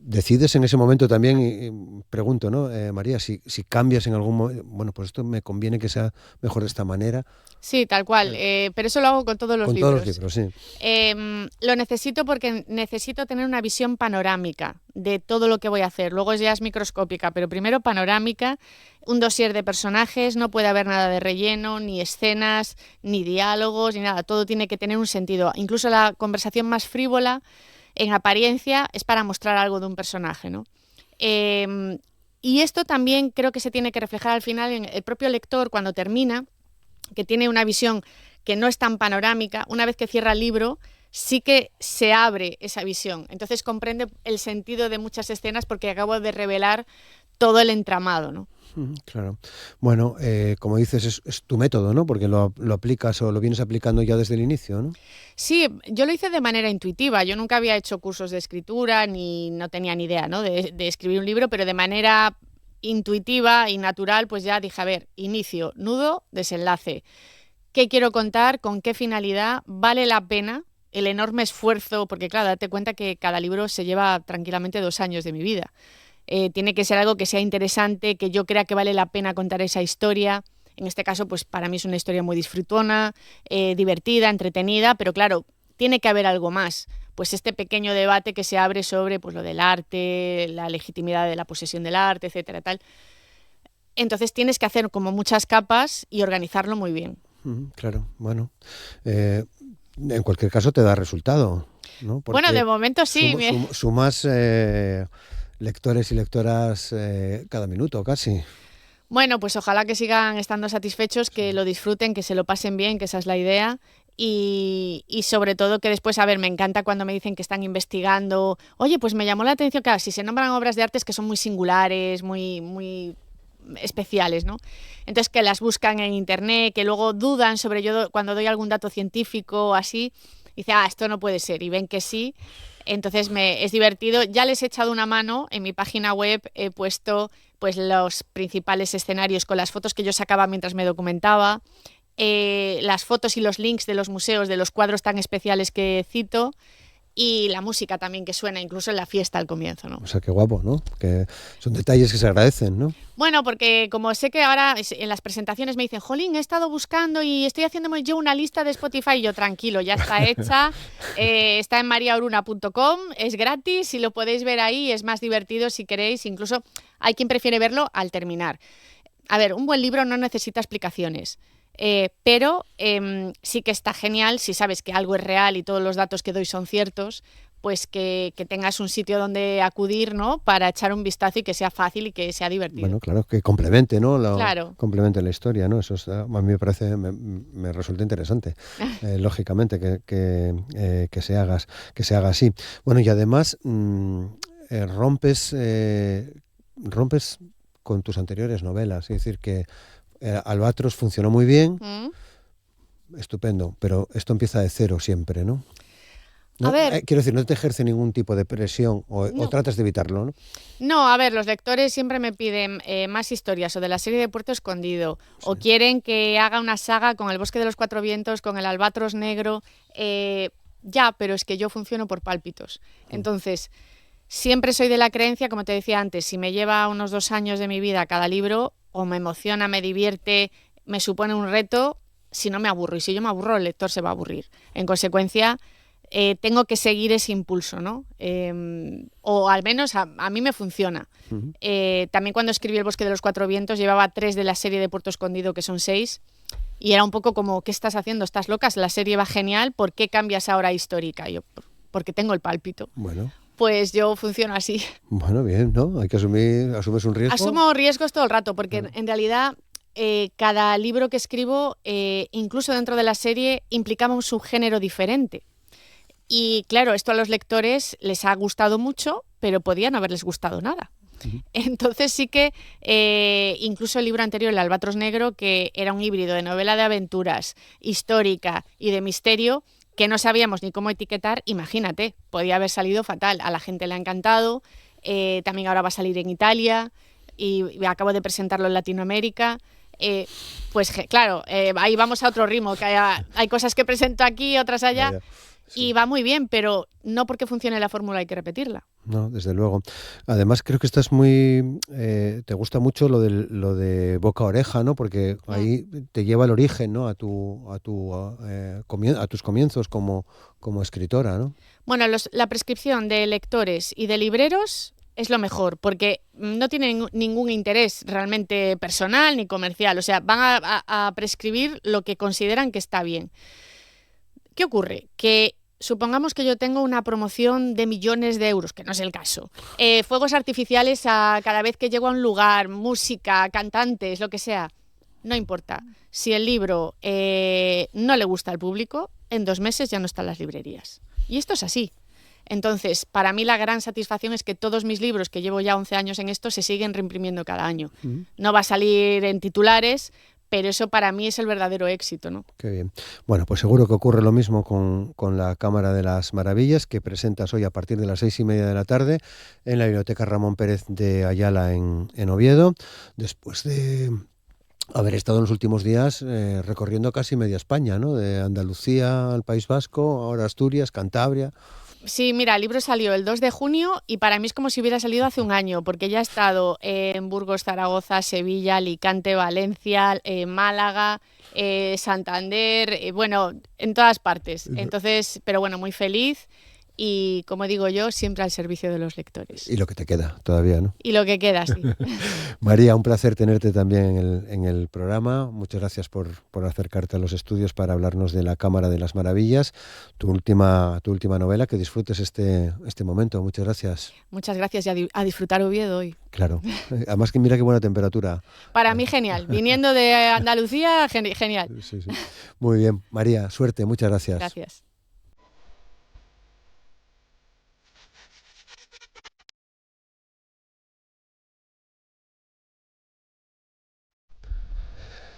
Decides en ese momento también, y pregunto, ¿no, María, si cambias en algún momento, bueno, pues esto me conviene que sea mejor de esta manera? Sí, tal cual, pero eso lo hago con todos los libros. Con todos los libros, sí. Lo necesito porque necesito tener una visión panorámica de todo lo que voy a hacer. Luego ya es microscópica, pero primero panorámica, un dossier de personajes, no puede haber nada de relleno, ni escenas, ni diálogos, ni nada. Todo tiene que tener un sentido. Incluso la conversación más frívola, en apariencia, es para mostrar algo de un personaje, ¿no? Y esto también creo que se tiene que reflejar al final en el propio lector cuando termina, que tiene una visión que no es tan panorámica. Una vez que cierra el libro, sí que se abre esa visión. Entonces comprende el sentido de muchas escenas porque acabo de revelar todo el entramado, ¿no? Claro. Bueno, como dices, es tu método, ¿no? Porque lo aplicas o lo vienes aplicando ya desde el inicio, ¿no? Sí, yo lo hice de manera intuitiva. Yo nunca había hecho cursos de escritura ni no tenía ni idea, ¿no? de escribir un libro, pero de manera intuitiva y natural, pues ya dije, a ver, inicio, nudo, desenlace. ¿Qué quiero contar? ¿Con qué finalidad? ¿Vale la pena el enorme esfuerzo? Porque claro, date cuenta que cada libro se lleva tranquilamente 2 años de mi vida. Tiene que ser algo que sea interesante, que yo crea que vale la pena contar esa historia. En este caso, pues para mí es una historia muy disfrutona, divertida, entretenida, pero claro, tiene que haber algo más. Pues este pequeño debate que se abre sobre pues, lo del arte, la legitimidad de la posesión del arte, etcétera, tal. Entonces tienes que hacer como muchas capas y organizarlo muy bien. Claro, bueno. En cualquier caso te da resultado, ¿no? Porque bueno, de momento sí. Sumas lectores y lectoras cada minuto casi. Bueno, pues ojalá que sigan estando satisfechos, que lo disfruten, que se lo pasen bien, que esa es la idea. Y sobre todo que después, a ver, me encanta cuando me dicen que están investigando. Oye, pues me llamó la atención, claro, si se nombran obras de artes que son muy singulares, muy especiales, ¿no? Entonces que las buscan en internet, que luego dudan sobre yo cuando doy algún dato científico o así, dice, esto no puede ser, y ven que sí. Entonces es divertido. Ya les he echado una mano. En mi página web he puesto pues los principales escenarios con las fotos que yo sacaba mientras me documentaba, las fotos y los links de los museos, de los cuadros tan especiales que cito, y la música también que suena incluso en la fiesta al comienzo, ¿no? O sea, qué guapo, ¿no? Que son detalles que se agradecen, ¿no? Bueno, porque como sé que ahora en las presentaciones me dicen, jolín, he estado buscando y estoy haciéndome yo una lista de Spotify, y yo tranquilo, ya está hecha, está en mariaoruna.com, es gratis y lo podéis ver ahí, es más divertido si queréis, incluso hay quien prefiere verlo al terminar. A ver, un buen libro no necesita explicaciones. Pero sí que está genial si sabes que algo es real y todos los datos que doy son ciertos, pues que tengas un sitio donde acudir, ¿no? Para echar un vistazo y que sea fácil y que sea divertido. Bueno, claro, que complemente, ¿no? Claro. Complemente la historia, ¿no? Eso a mí me parece, me resulta interesante, lógicamente, que se haga así. Bueno, y además rompes con tus anteriores novelas, es decir, que Albatros funcionó muy bien, estupendo, pero esto empieza de cero siempre, ¿no? ¿No? A ver, Quiero decir, no te ejerce ningún tipo de presión o tratas de evitarlo, ¿no? No, a ver, los lectores siempre me piden más historias o de la serie de Puerto Escondido, o quieren que haga una saga con El Bosque de los Cuatro Vientos, con El Albatros Negro, ya, pero es que yo funciono por pálpitos. Entonces, siempre soy de la creencia, como te decía antes, si me lleva unos 2 años de mi vida cada libro, o me emociona, me divierte, me supone un reto, si no me aburro. Y si yo me aburro, el lector se va a aburrir. En consecuencia, tengo que seguir ese impulso, ¿no? O al menos a mí me funciona. También cuando escribí El Bosque de los Cuatro Vientos, llevaba 3 de la serie de Puerto Escondido, que son 6, y era un poco como, ¿qué estás haciendo? ¿Estás loca? La serie va genial, ¿por qué cambias ahora a histórica? Yo, porque tengo el pálpito. Bueno. Pues yo funciono así. Bueno, bien, ¿no? Hay que asumes un riesgo. Asumo riesgos todo el rato, porque en realidad cada libro que escribo, incluso dentro de la serie, implicaba un subgénero diferente. Y claro, esto a los lectores les ha gustado mucho, pero podía no haberles gustado nada. Entonces sí que incluso el libro anterior, El Albatros Negro, que era un híbrido de novela de aventuras, histórica y de misterio, que no sabíamos ni cómo etiquetar, imagínate, podía haber salido fatal. A la gente le ha encantado, también ahora va a salir en Italia y acabo de presentarlo en Latinoamérica. Pues claro, ahí vamos a otro ritmo, que hay cosas que presento aquí, otras allá. Sí. Y va muy bien, pero no porque funcione la fórmula hay que repetirla. No, desde luego. Además creo que estás muy... te gusta mucho lo de boca a oreja, ¿no? Porque ahí te lleva el origen, ¿no? A tus comienzos como escritora, ¿no? Bueno, la prescripción de lectores y de libreros es lo mejor, porque no tienen ningún interés realmente personal ni comercial. O sea, van a prescribir lo que consideran que está bien. ¿Qué ocurre? Que supongamos que yo tengo una promoción de millones de euros, que no es el caso. Fuegos artificiales cada vez que llego a un lugar, música, cantantes, lo que sea. No importa. Si el libro no le gusta al público, en 2 meses ya no está en las librerías. Y esto es así. Entonces, para mí la gran satisfacción es que todos mis libros, que llevo ya 11 años en esto, se siguen reimprimiendo cada año. No va a salir en titulares, pero eso para mí es el verdadero éxito, ¿no? Qué bien. Bueno, pues seguro que ocurre lo mismo con la Cámara de las Maravillas, que presentas hoy a partir de las 6:30 de la tarde en la Biblioteca Ramón Pérez de Ayala en Oviedo, después de haber estado en los últimos días recorriendo casi media España, ¿no? De Andalucía al País Vasco, ahora Asturias, Cantabria. Sí, mira, el libro salió el 2 de junio y para mí es como si hubiera salido hace un año, porque ya he estado en Burgos, Zaragoza, Sevilla, Alicante, Valencia, Málaga, Santander, bueno, en todas partes. Entonces, pero bueno, muy feliz y, como digo yo, siempre al servicio de los lectores. Y lo que te queda todavía, ¿no? Y lo que queda, sí. María, un placer tenerte también en el programa. Muchas gracias por acercarte a los estudios para hablarnos de la Cámara de las Maravillas, tu última novela. Que disfrutes este momento. Muchas gracias. Muchas gracias y a disfrutar Oviedo hoy. Claro. Además que mira qué buena temperatura. Para mí genial. Viniendo de Andalucía, genial. Sí. Muy bien. María, suerte. Muchas gracias. Gracias.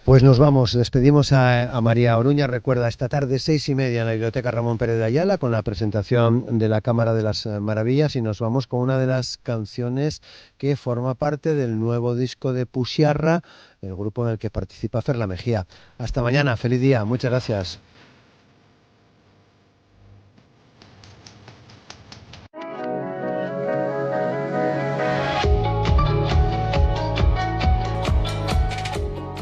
Pues nos vamos, despedimos a María Oruña. Recuerda, esta tarde 6:30 en la Biblioteca Ramón Pérez de Ayala con la presentación de la Cámara de las Maravillas, y nos vamos con una de las canciones que forma parte del nuevo disco de Puxiarra, el grupo en el que participa Ferla Mejía. Hasta mañana, feliz día, muchas gracias.